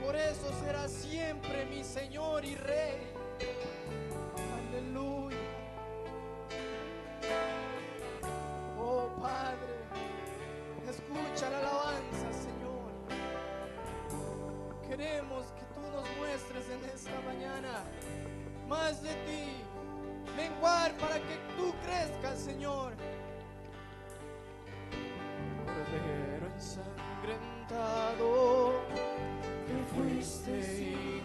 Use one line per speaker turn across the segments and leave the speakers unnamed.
por eso será siempre mi Señor y Rey. Aleluya. Oh Padre, escucha la alabanza, Señor. Queremos que tú nos muestres en esta mañana más de ti, menguar para que tú crezcas, Señor. Cordero ensangrentado, que fuiste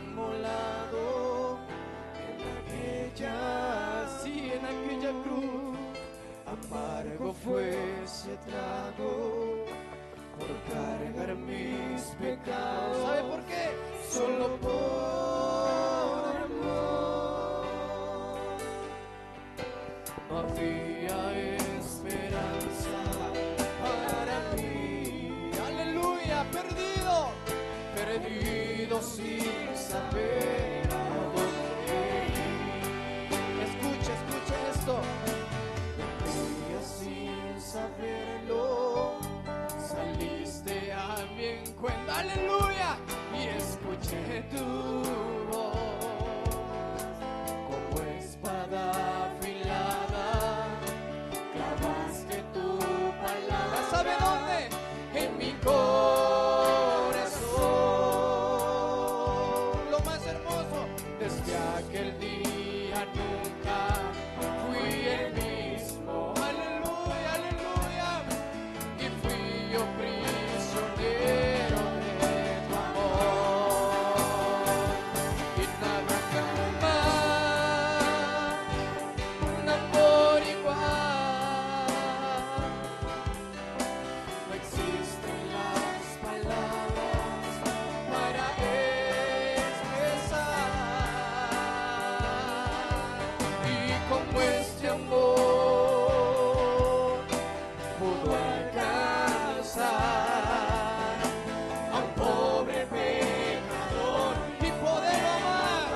inmolado en aquella cruz, amargo fue ese trago por cargar mis pecados. ¿Sabe por qué? Solo por amor. No había esperanza para mí. Aleluya, perdido sin saber a dónde ir. Escucha esto. Vivía sin saberlo, saliste a mi encuentro. Aleluya, y escuché tu voz como espada afilada, clavaste tu palabra. ¿Sabe dónde? En mi corazón. Lo más hermoso, desde aquel día nunca fui el mismo. Aleluya, aleluya. Y fui yo prisionero de tu amor. Y nada jamás un amor igual. No existen las palabras para expresar. Y como este amor pudo alcanzar a un pobre pecador y poder amar.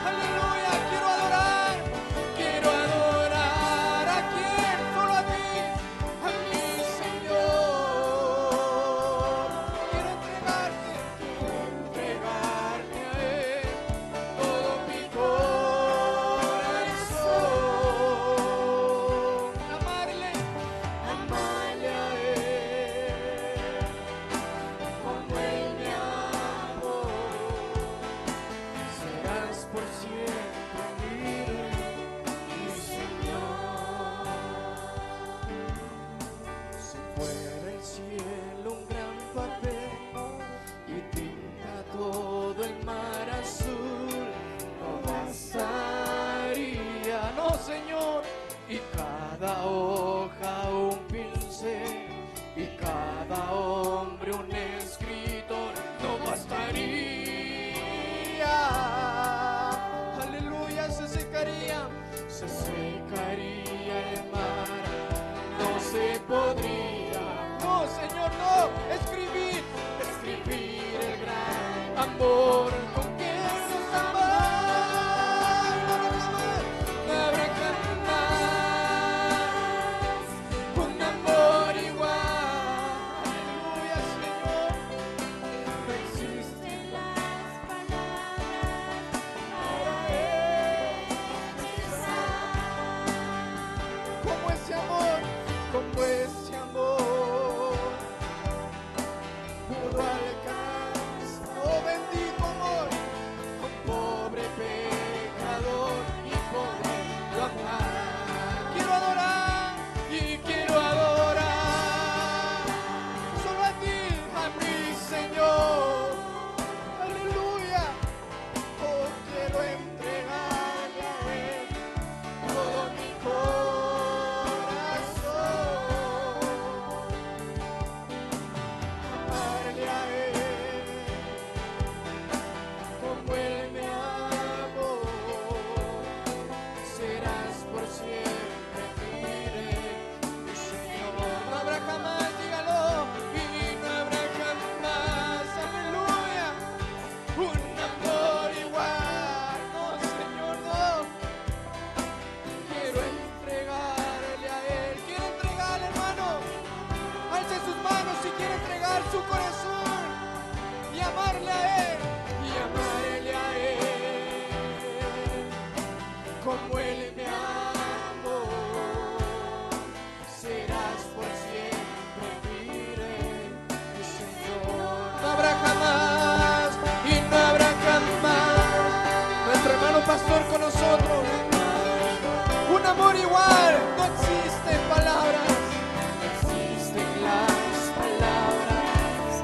Aleluya, quiero adorar a quien, solo a ti, a mi Señor. Quiero entregarte a Él todo mi corazón. Amarle a Él como Él me amó. Serás por siempre mi Señor. Si fuera el cielo un gran papel y tinta todo el mar azul, no bastaría, no, Señor. Y cada hoja un pincel y cada hombre un escritor, no bastaría. Aleluya, se secaría el mar, no se podría, no, Señor, no, escribir el gran amor con que nos amamos. No habrá jamás un amor igual. Aleluya, Señor. No existen las palabras para expresar como ese amor pudo alcanzar. Oh bendito amor. nosotros. Un amor igual, no existen palabras. No existen las palabras.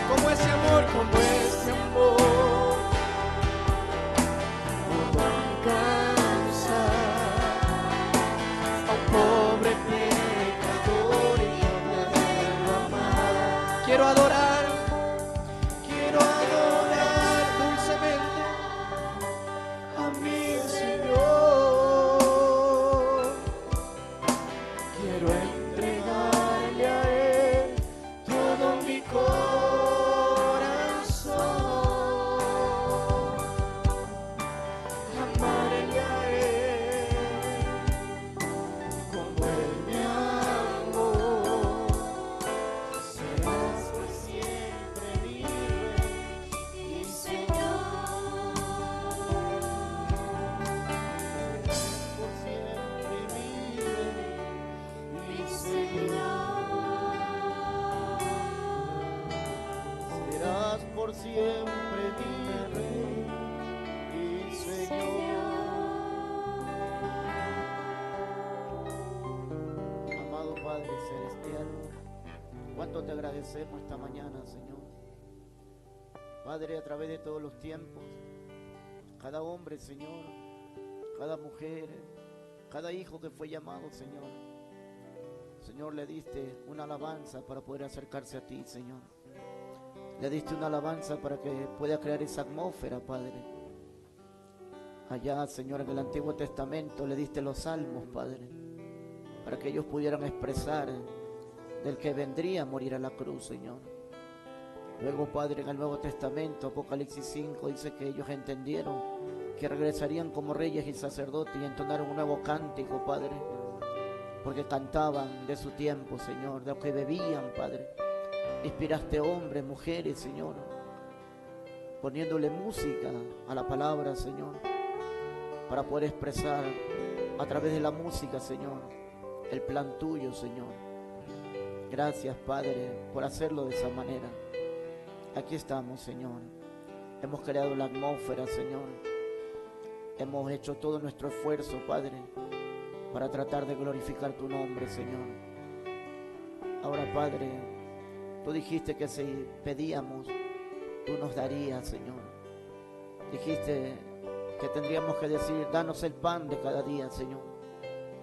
Como ese amor, como ese amor. No alcanza a un pobre pecador y poderlo amar. Quiero adorar dulcemente a mi Señor. Quiero entregarle a Él todo mi corazón. Amarle a Él como Él me amó. Serás por siempre mi Rey y Señor. Por siempre mi Rey y Señor. Serás por siempre mi Rey y Señor. Amado Padre Celestial, cuánto te agradecemos esta mañana, Señor. Padre, a través de todos los tiempos, cada hombre, Señor, cada mujer, cada hijo que fue llamado, Señor. Señor, le diste una alabanza para poder acercarse a ti, Señor. Le diste una alabanza para que pueda crear esa atmósfera, Padre. Allá, Señor, en el Antiguo Testamento le diste los salmos, Padre, para que ellos pudieran expresar del que vendría a morir a la cruz, Señor. Luego, Padre, en el Nuevo Testamento, Apocalipsis 5, dice que ellos entendieron que regresarían como reyes y sacerdotes y entonaron un nuevo cántico, Padre, porque cantaban de su tiempo, Señor, de lo que bebían, Padre. Inspiraste hombres, mujeres, Señor, poniéndole música a la palabra, Señor, para poder expresar a través de la música, Señor, el plan tuyo, Señor. Gracias, Padre, por hacerlo de esa manera. Aquí estamos, Señor. Hemos creado la atmósfera, Señor. Hemos hecho todo nuestro esfuerzo, Padre, para tratar de glorificar tu nombre, Señor. Ahora, Padre, tú dijiste que si pedíamos, tú nos darías, Señor. Dijiste que tendríamos que decir, danos el pan de cada día, Señor.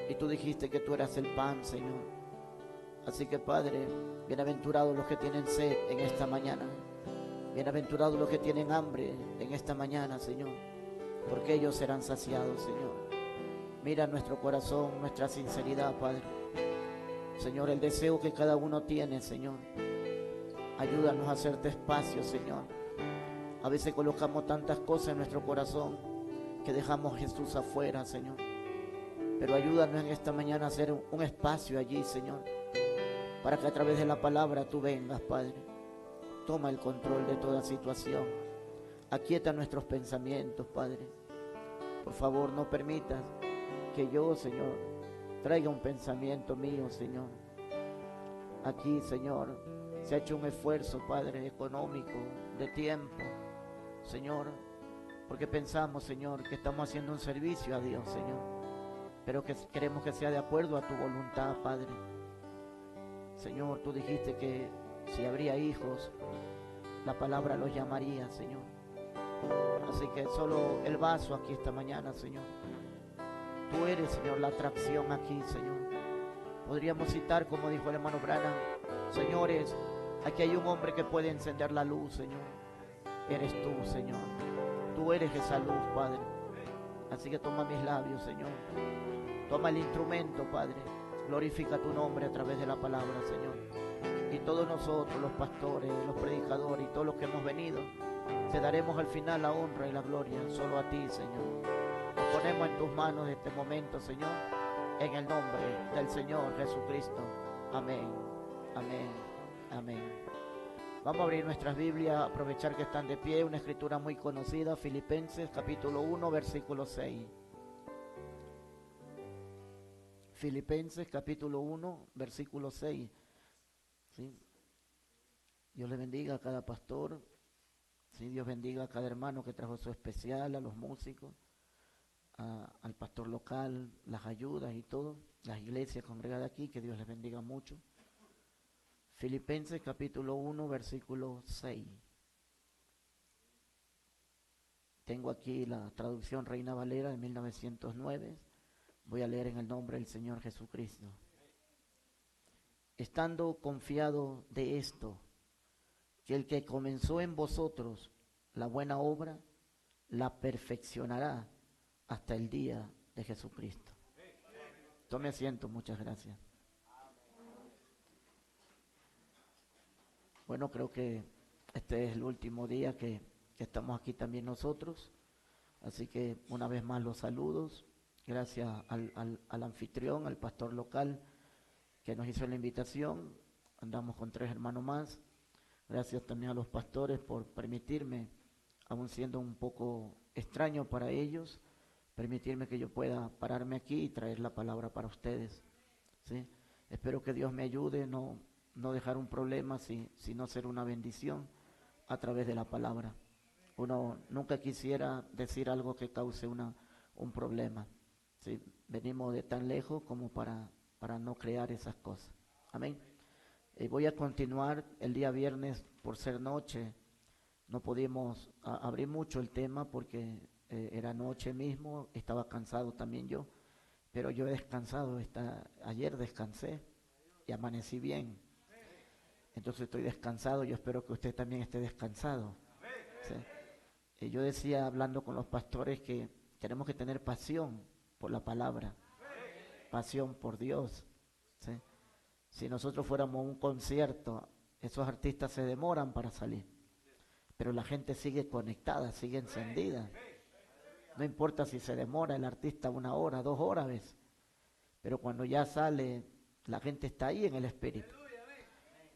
Y tú dijiste que tú eras el pan, Señor. Así que, Padre, bienaventurados los que tienen sed en esta mañana. Bienaventurados los que tienen hambre en esta mañana, Señor, porque ellos serán saciados, Señor. Mira nuestro corazón, nuestra sinceridad, Padre. Señor, el deseo que cada uno tiene, Señor. Ayúdanos a hacerte espacio, Señor. A veces colocamos tantas cosas en nuestro corazón que dejamos a Jesús afuera, Señor. Pero ayúdanos en esta mañana a hacer un espacio allí, Señor, para que a través de la palabra tú vengas, Padre. Toma el control de toda situación. Aquieta nuestros pensamientos, Padre. Por favor, no permitas que yo, Señor, traiga un pensamiento mío, Señor. Aquí, Señor, se ha hecho un esfuerzo, Padre, económico, de tiempo, Señor, porque pensamos, Señor, que estamos haciendo un servicio a Dios, Señor, pero que queremos que sea de acuerdo a tu voluntad, Padre. Señor, tú dijiste que si habría hijos, la palabra los llamaría, Señor. Así que solo el vaso aquí esta mañana, Señor. Tú eres, Señor, la atracción aquí, Señor. Podríamos citar, como dijo el hermano Branham, señores, aquí hay un hombre que puede encender la luz, Señor. Eres tú, Señor. Tú eres esa luz, Padre. Así que toma mis labios, Señor. Toma el instrumento, Padre. Glorifica tu nombre a través de la palabra, Señor. Y todos nosotros, los pastores, los predicadores y todos los que hemos venido, te daremos al final la honra y la gloria solo a ti, Señor. Nos ponemos en tus manos este momento, Señor, en el nombre del Señor Jesucristo. Amén, amén, amén. Vamos a abrir nuestras Biblias, aprovechar que están de pie, una escritura muy conocida, Filipenses capítulo 1, versículo 6. Filipenses capítulo 1, versículo 6. ¿Sí? Dios le bendiga a cada pastor. Sí, Dios bendiga a cada hermano que trajo su especial, a los músicos, al pastor local, las ayudas y todo, las iglesias congregadas aquí, que Dios les bendiga mucho. Filipenses capítulo 1, versículo 6. Tengo aquí la traducción Reina Valera de 1909. Voy a leer en el nombre del Señor Jesucristo. Estando confiado de esto, que el que comenzó en vosotros la buena obra, la perfeccionará hasta el día de Jesucristo. Tome asiento, muchas gracias. Bueno, creo que este es el último día que estamos aquí también nosotros, así que una vez más los saludos, gracias al anfitrión, al pastor local que nos hizo la invitación. Andamos con 3 hermanos más. Gracias también a los pastores por permitirme, aun siendo un poco extraño para ellos, permitirme que yo pueda pararme aquí y traer la palabra para ustedes, ¿sí? Espero que Dios me ayude, no dejar un problema, sino ser una bendición a través de la palabra. Uno nunca quisiera decir algo que cause un problema, ¿sí? Venimos de tan lejos como para no crear esas cosas. Amén. Voy a continuar el día viernes, por ser noche. No pudimos abrir mucho el tema porque era noche mismo, estaba cansado también yo, pero yo he descansado, ayer descansé y amanecí bien. Entonces estoy descansado, yo espero que usted también esté descansado, ¿sí? Yo decía, hablando con los pastores, que tenemos que tener pasión por la palabra, pasión por Dios, ¿sí? Si nosotros fuéramos a un concierto, esos artistas se demoran para salir, pero la gente sigue conectada, sigue encendida. No importa si se demora el artista 1 hora, 2 horas, ¿ves? Pero cuando ya sale, la gente está ahí en el espíritu.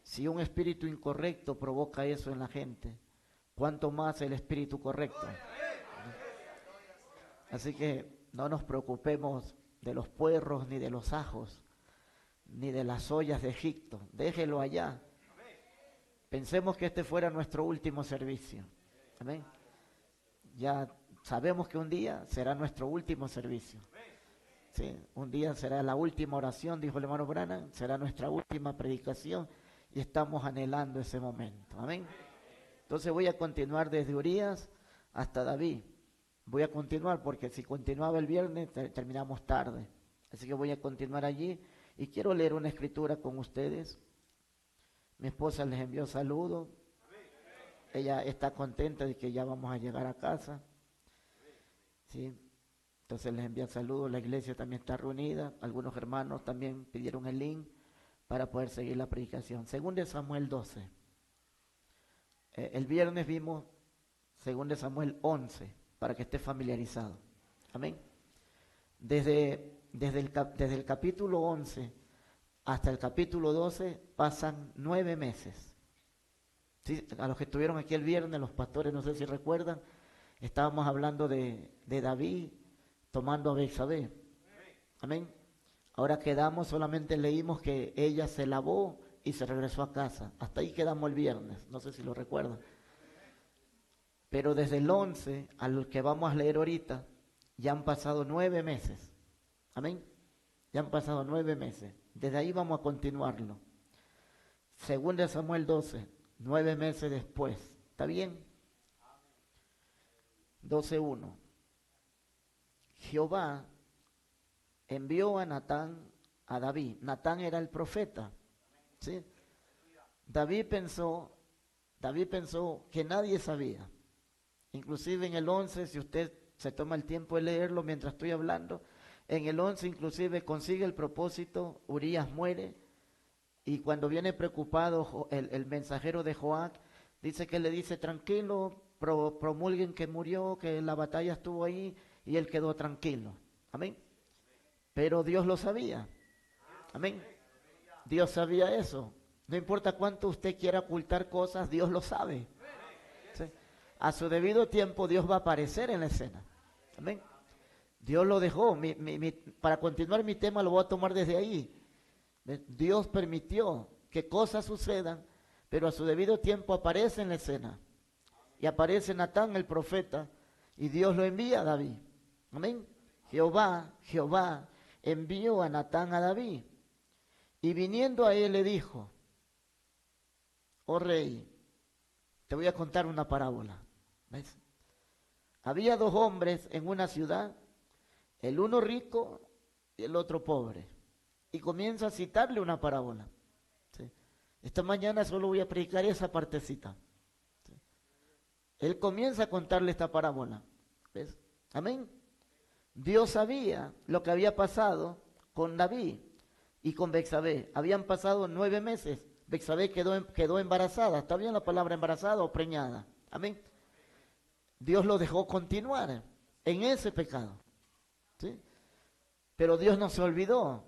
Si un espíritu incorrecto provoca eso en la gente, ¿cuánto más el espíritu correcto? Así que no nos preocupemos de los puerros, ni de los ajos, ni de las ollas de Egipto. Déjelo allá. Pensemos que este fuera nuestro último servicio. Amén. Ya sabemos que un día será nuestro último servicio. Sí, un día será la última oración, dijo el hermano Branham, será nuestra última predicación y estamos anhelando ese momento. Amén. Entonces voy a continuar desde Urias hasta David. Voy a continuar porque si continuaba el viernes terminamos tarde. Así que voy a continuar allí y quiero leer una escritura con ustedes. Mi esposa les envió saludos. Ella está contenta de que ya vamos a llegar a casa. ¿Sí? Entonces les envía saludos. La iglesia también está reunida. Algunos hermanos también pidieron el link para poder seguir la predicación. Según de Samuel 12. El viernes vimos según de Samuel 11, para que esté familiarizado. Amén. Desde el capítulo 11 hasta el capítulo 12 pasan 9 meses. ¿Sí? A los que estuvieron aquí el viernes, los pastores, no sé si recuerdan, estábamos hablando de David tomando a Betsabé. Amén. Ahora quedamos, solamente leímos que ella se lavó y se regresó a casa. Hasta ahí quedamos el viernes, no sé si lo recuerdan. Pero desde el 11 al que vamos a leer ahorita, ya han pasado 9 meses. Amén. Ya han pasado 9 meses. Desde ahí vamos a continuarlo. Según de Samuel 12, 9 meses después. ¿Está bien? 12:1. Jehová envió a Natán a David. Natán era el profeta. ¿Sí? David pensó que nadie sabía. Inclusive en el 11, si usted se toma el tiempo de leerlo mientras estoy hablando, en el 11 inclusive consigue el propósito, Urías muere, y cuando viene preocupado el mensajero de Joab, dice que le dice, tranquilo, promulguen que murió, que la batalla estuvo ahí, y él quedó tranquilo. Amén. Pero Dios lo sabía. Amén. Dios sabía eso. No importa cuánto usted quiera ocultar cosas, Dios lo sabe. ¿Sí? A su debido tiempo Dios va a aparecer en la escena. Amén. Dios lo dejó. Para continuar mi tema lo voy a tomar desde ahí. Dios permitió que cosas sucedan pero a su debido tiempo aparece en la escena. Y aparece Natán el profeta y Dios lo envía a David. Amén. Jehová envió a Natán a David y viniendo a él le dijo: oh rey, te voy a contar una parábola. ¿Ves? Había dos hombres en una ciudad, el uno rico y el otro pobre. Y comienza a citarle una parábola. ¿Sí? Esta mañana solo voy a predicar esa partecita. ¿Sí? Él comienza a contarle esta parábola. ¿Ves? Amén. Dios sabía lo que había pasado con David y con Betsabé. Habían pasado 9 meses. Betsabé quedó embarazada. ¿Está bien la palabra embarazada o preñada? Amén. Dios lo dejó continuar en ese pecado. ¿Sí? Pero Dios no se olvidó.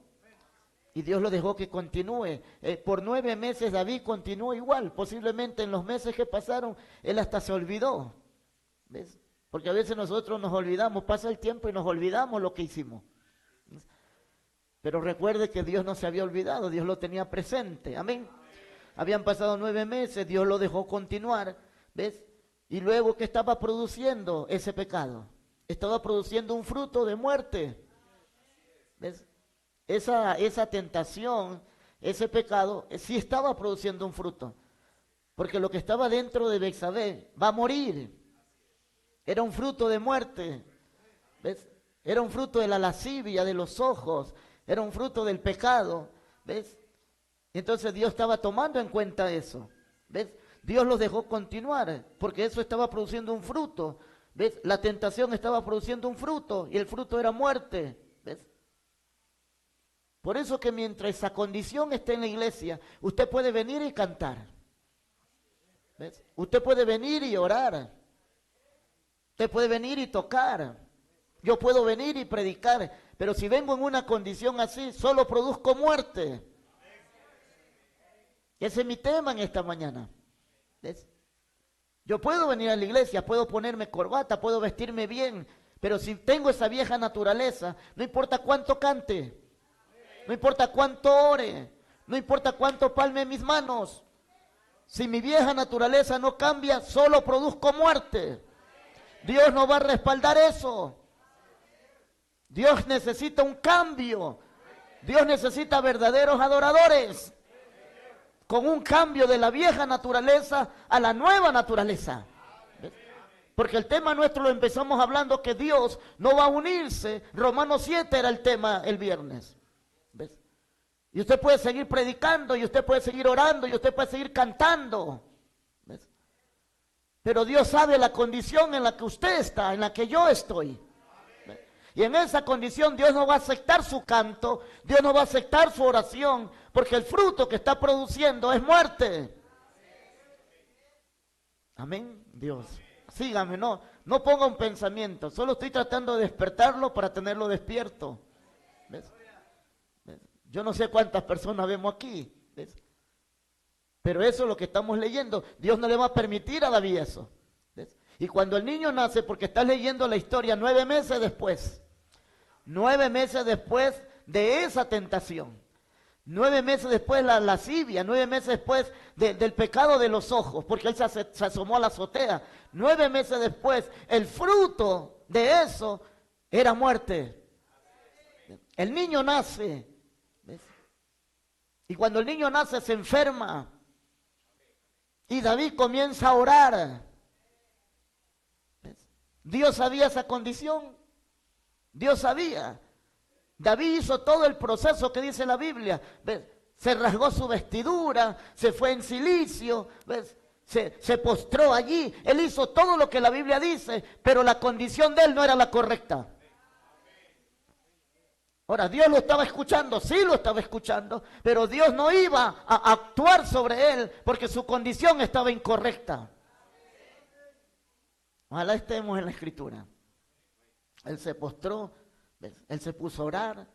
Y Dios lo dejó que continúe. Por 9 meses David continuó igual. Posiblemente en los meses que pasaron, él hasta se olvidó. ¿Ves? Porque a veces nosotros nos olvidamos, pasa el tiempo y nos olvidamos lo que hicimos. ¿Ves? Pero recuerde que Dios no se había olvidado, Dios lo tenía presente. Amén. Habían pasado 9 meses, Dios lo dejó continuar. ¿Ves? Y luego, ¿qué estaba produciendo ese pecado? Estaba produciendo un fruto de muerte. ¿Ves? Esa tentación, ese pecado, sí estaba produciendo un fruto. Porque lo que estaba dentro de Betsabé va a morir. Era un fruto de muerte. ¿Ves? Era un fruto de la lascivia, de los ojos. Era un fruto del pecado. ¿Ves? Entonces Dios estaba tomando en cuenta eso. ¿Ves? Dios los dejó continuar, porque eso estaba produciendo un fruto. ¿Ves? La tentación estaba produciendo un fruto, y el fruto era muerte. ¿Ves? Por eso que mientras esa condición esté en la iglesia, usted puede venir y cantar. ¿Ves? Usted puede venir y orar. Usted puede venir y tocar. Yo puedo venir y predicar, pero si vengo en una condición así, solo produzco muerte. Ese es mi tema en esta mañana. ¿Ves? Yo puedo venir a la iglesia, puedo ponerme corbata, puedo vestirme bien, pero si tengo esa vieja naturaleza, no importa cuánto cante, no importa cuánto ore, no importa cuánto palme mis manos, si mi vieja naturaleza no cambia, solo produzco muerte. Dios no va a respaldar eso. Dios necesita un cambio. Dios necesita verdaderos adoradores con un cambio de la vieja naturaleza a la nueva naturaleza. ¿Ves? Porque el tema nuestro lo empezamos hablando que Dios no va a unirse. Romanos 7 era el tema el viernes. ¿Ves? Y usted puede seguir predicando, y usted puede seguir orando, y usted puede seguir cantando. ¿Ves? Pero Dios sabe la condición en la que usted está, en la que yo estoy. ¿Ves? Y en esa condición Dios no va a aceptar su canto, Dios no va a aceptar su oración, porque el fruto que está produciendo es muerte. Amén, Dios. Sígame, no ponga un pensamiento, solo estoy tratando de despertarlo para tenerlo despierto. ¿Ves? ¿Ves? Yo no sé cuántas personas vemos aquí, ¿ves? Pero eso es lo que estamos leyendo. Dios no le va a permitir a David eso. ¿Ves? Y cuando el niño nace, porque estás leyendo la historia 9 meses después, 9 meses después de esa tentación, 9 meses después la lascivia, 9 meses después del pecado de los ojos, porque él se asomó a la azotea, 9 meses después, el fruto de eso era muerte. El niño nace, ¿ves? Y cuando el niño nace se enferma, y David comienza a orar. ¿Ves? Dios sabía esa condición, Dios sabía. David hizo todo el proceso que dice la Biblia. ¿Ves? Se rasgó su vestidura, se fue en cilicio, ¿ves? Se postró allí. Él hizo todo lo que la Biblia dice, pero la condición de él no era la correcta. Ahora, Dios lo estaba escuchando, sí lo estaba escuchando, pero Dios no iba a actuar sobre él porque su condición estaba incorrecta. Ojalá estemos en la Escritura. Él se postró, ¿ves? Él se puso a orar,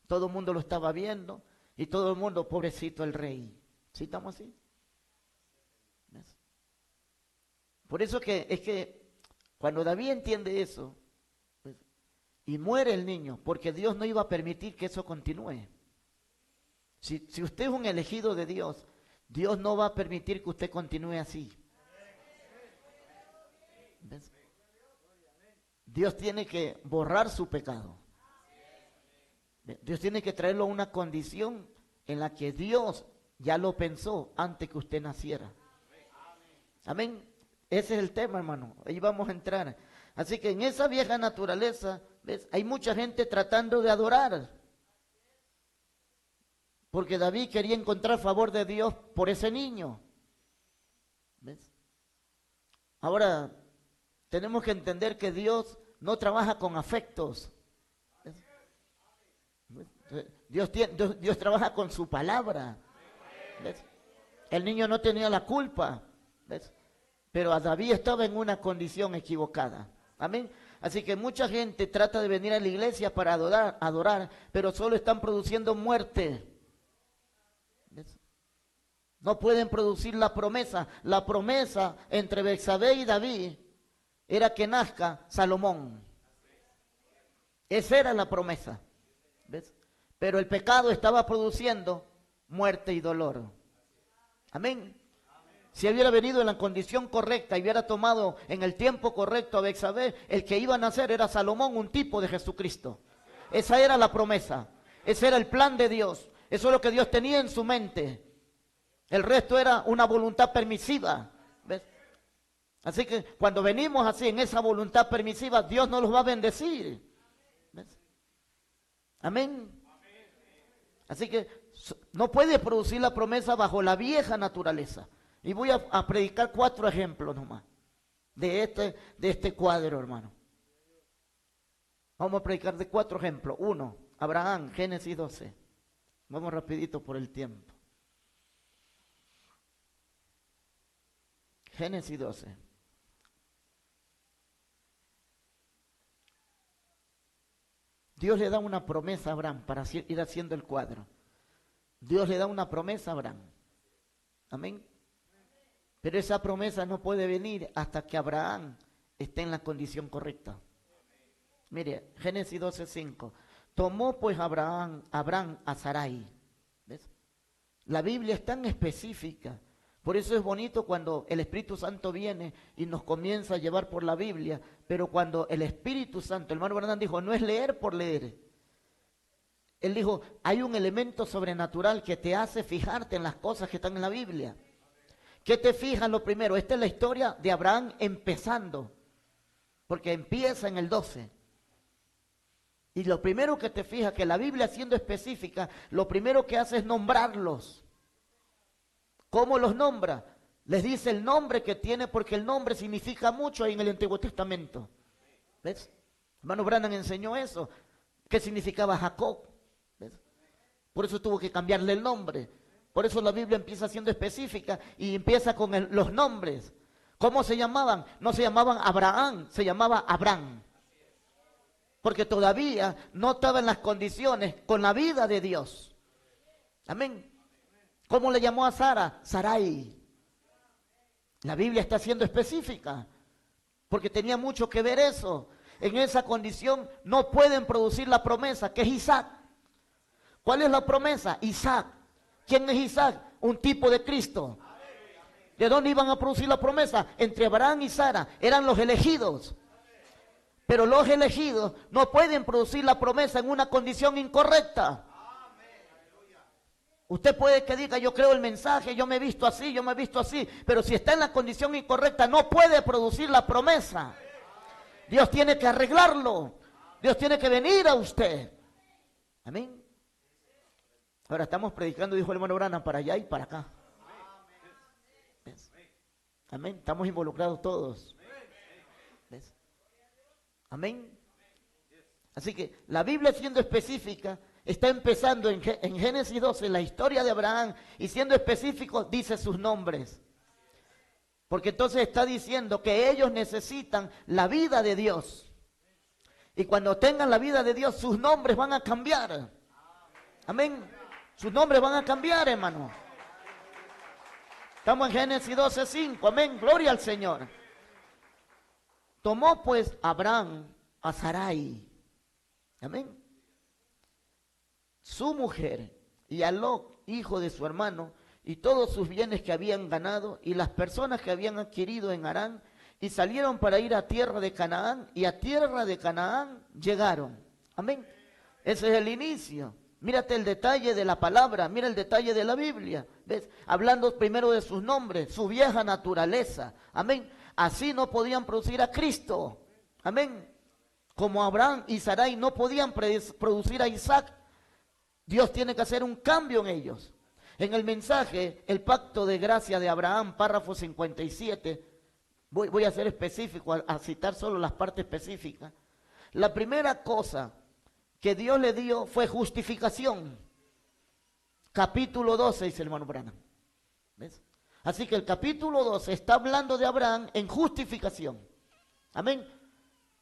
todo el mundo lo estaba viendo y todo el mundo, pobrecito el rey. ¿Sí estamos así? ¿Ves? Por eso que es que cuando David entiende eso, ¿ves? Y muere el niño, porque Dios no iba a permitir que eso continúe. Si usted es un elegido de Dios, Dios no va a permitir que usted continúe así. ¿Ves? Dios tiene que borrar su pecado. Dios tiene que traerlo a una condición en la que Dios ya lo pensó antes que usted naciera. Amén. Ese es el tema, hermano. Ahí vamos a entrar. Así que en esa vieja naturaleza, ¿ves? Hay mucha gente tratando de adorar. Porque David quería encontrar favor de Dios por ese niño. ¿Ves? Ahora, tenemos que entender que Dios no trabaja con afectos. ¿Ves? Dios trabaja con su palabra. ¿Ves? El niño no tenía la culpa. ¿Ves? Pero a David estaba en una condición equivocada. Amén. Así que mucha gente trata de venir a la iglesia para adorar, pero solo están produciendo muerte. ¿Ves? No pueden producir la promesa. La promesa entre Betsabé y David era que nazca Salomón. Esa era la promesa. ¿Ves? Pero el pecado estaba produciendo muerte y dolor. Amén. Si hubiera venido en la condición correcta y hubiera tomado en el tiempo correcto a Betsabé, el que iba a nacer era Salomón, un tipo de Jesucristo. Esa era la promesa. Ese era el plan de Dios. Eso es lo que Dios tenía en su mente. El resto era una voluntad permisiva. ¿Ves? Así que cuando venimos así en esa voluntad permisiva, Dios nos los va a bendecir. ¿Ves? Amén. Así que no puede producir la promesa bajo la vieja naturaleza. Y voy a predicar 4 ejemplos nomás de este cuadro, hermano. Vamos a predicar de 4 ejemplos. 1, Abraham, Génesis 12. Vamos rapidito por el tiempo. Génesis 12. Dios le da una promesa a Abraham para ir haciendo el cuadro. Dios le da una promesa a Abraham. Amén. Pero esa promesa no puede venir hasta que Abraham esté en la condición correcta. Mire, Génesis 12:5. Tomó pues Abraham a Sarai. ¿Ves? La Biblia es tan específica. Por eso es bonito cuando el Espíritu Santo viene y nos comienza a llevar por la Biblia. Pero cuando el Espíritu Santo, el hermano Bernán dijo, no es leer por leer. Él dijo, hay un elemento sobrenatural que te hace fijarte en las cosas que están en la Biblia. ¿Qué te fijas lo primero? Esta es la historia de Abraham empezando, porque empieza en el 12. Y lo primero que te fijas, que la Biblia siendo específica, lo primero que hace es nombrarlos. ¿Cómo los nombra? Les dice el nombre que tiene, porque el nombre significa mucho ahí en el Antiguo Testamento. ¿Ves? Hermano Branham enseñó eso. ¿Qué significaba Jacob? ¿Ves? Por eso tuvo que cambiarle el nombre. Por eso la Biblia empieza siendo específica y empieza con los nombres. ¿Cómo se llamaban? No se llamaban Abraham, se llamaba Abraham. Porque todavía no estaba en las condiciones con la vida de Dios. Amén. ¿Cómo le llamó a Sara? Sarai. La Biblia está siendo específica. Porque tenía mucho que ver eso. En esa condición no pueden producir la promesa, que es Isaac. ¿Cuál es la promesa? Isaac. ¿Quién es Isaac? Un tipo de Cristo. ¿De dónde iban a producir la promesa? Entre Abraham y Sara. Eran los elegidos. Pero los elegidos no pueden producir la promesa en una condición incorrecta. Usted puede que diga, yo creo el mensaje, yo me he visto así, yo me he visto así. Pero si está en la condición incorrecta, no puede producir la promesa. Dios tiene que arreglarlo. Dios tiene que venir a usted. Amén. Ahora estamos predicando, dijo el hermano Branham, para allá y para acá. ¿Ves? Amén. Estamos involucrados todos. ¿Ves? Amén. Así que la Biblia siendo específica, está empezando en Génesis 12, la historia de Abraham, y siendo específico, dice sus nombres. Porque entonces está diciendo que ellos necesitan la vida de Dios. Y cuando tengan la vida de Dios, sus nombres van a cambiar. Amén. Sus nombres van a cambiar, hermano. Estamos en Génesis 12:5. Amén. Gloria al Señor. Tomó pues Abraham a Sarai. Amén. Su mujer y a Lot, hijo de su hermano, y todos sus bienes que habían ganado y las personas que habían adquirido en Harán, y salieron para ir a tierra de Canaán, y a tierra de Canaán llegaron. Amén. Ese es el inicio. Mírate el detalle de la palabra, mira el detalle de la Biblia. ¿Ves? Hablando primero de sus nombres, su vieja naturaleza. Amén. Así no podían producir a Cristo. Amén. Como Abraham y Sarai no podían producir a Isaac, Dios tiene que hacer un cambio en ellos. En el mensaje, el pacto de gracia de Abraham, párrafo 57, voy a ser específico, a citar solo las partes específicas. La primera cosa que Dios le dio fue justificación. Capítulo 12, dice el hermano Branham. ¿Ves? Así que el capítulo 12 está hablando de Abraham en justificación. Amén.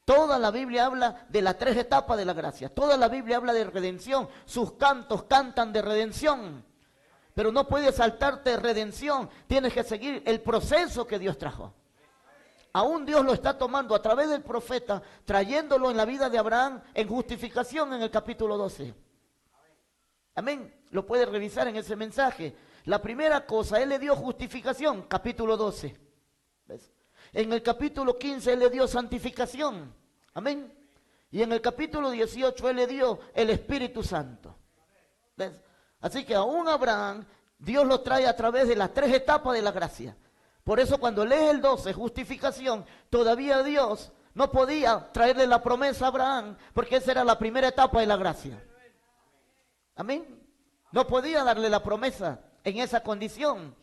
Toda la Biblia habla de las 3 etapas de la gracia. Toda la Biblia habla de redención. Sus cantos cantan de redención. Pero no puedes saltarte redención. Tienes que seguir el proceso que Dios trajo. Aún Dios lo está tomando a través del profeta, trayéndolo en la vida de Abraham en justificación en el capítulo 12. Amén. Lo puedes revisar en ese mensaje. La primera cosa, Él le dio justificación, capítulo 12. ¿Ves? En el capítulo 15 Él le dio santificación. Amén. Y en el capítulo 18 Él le dio el Espíritu Santo. ¿Ves? Así que aún Abraham, Dios lo trae a través de las 3 etapas de la gracia. Por eso cuando lees el 12, justificación, todavía Dios no podía traerle la promesa a Abraham, porque esa era la primera etapa de la gracia. Amén. No podía darle la promesa en esa condición.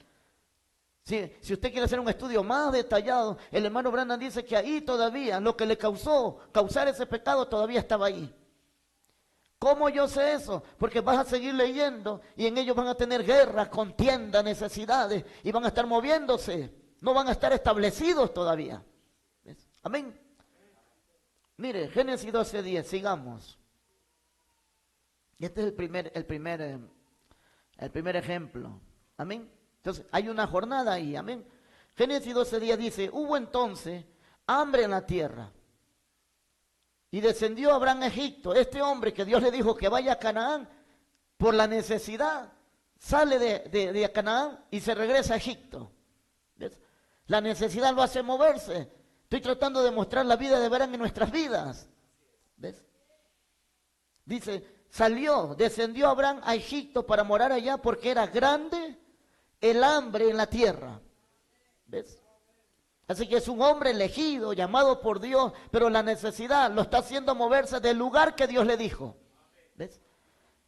Si usted quiere hacer un estudio más detallado, el hermano Branham dice que ahí todavía lo que le causar ese pecado todavía estaba ahí. ¿Cómo yo sé eso? Porque vas a seguir leyendo y en ellos van a tener guerras, contiendas, necesidades y van a estar moviéndose. No van a estar establecidos todavía. ¿Ves? Amén. Mire, Génesis 12:10, sigamos. Este es el primer ejemplo. Amén. Entonces, hay una jornada ahí. Amén. Génesis 12:10 dice, hubo entonces hambre en la tierra. Y descendió Abraham a Egipto. Este hombre que Dios le dijo que vaya a Canaán, por la necesidad, sale de Canaán y se regresa a Egipto. ¿Ves? La necesidad lo hace moverse. Estoy tratando de mostrar la vida de Abraham en nuestras vidas. ¿Ves? Dice, descendió Abraham a Egipto para morar allá porque era grande el hambre en la tierra. ¿Ves? Así que es un hombre elegido, llamado por Dios, pero la necesidad lo está haciendo moverse del lugar que Dios le dijo. ¿Ves?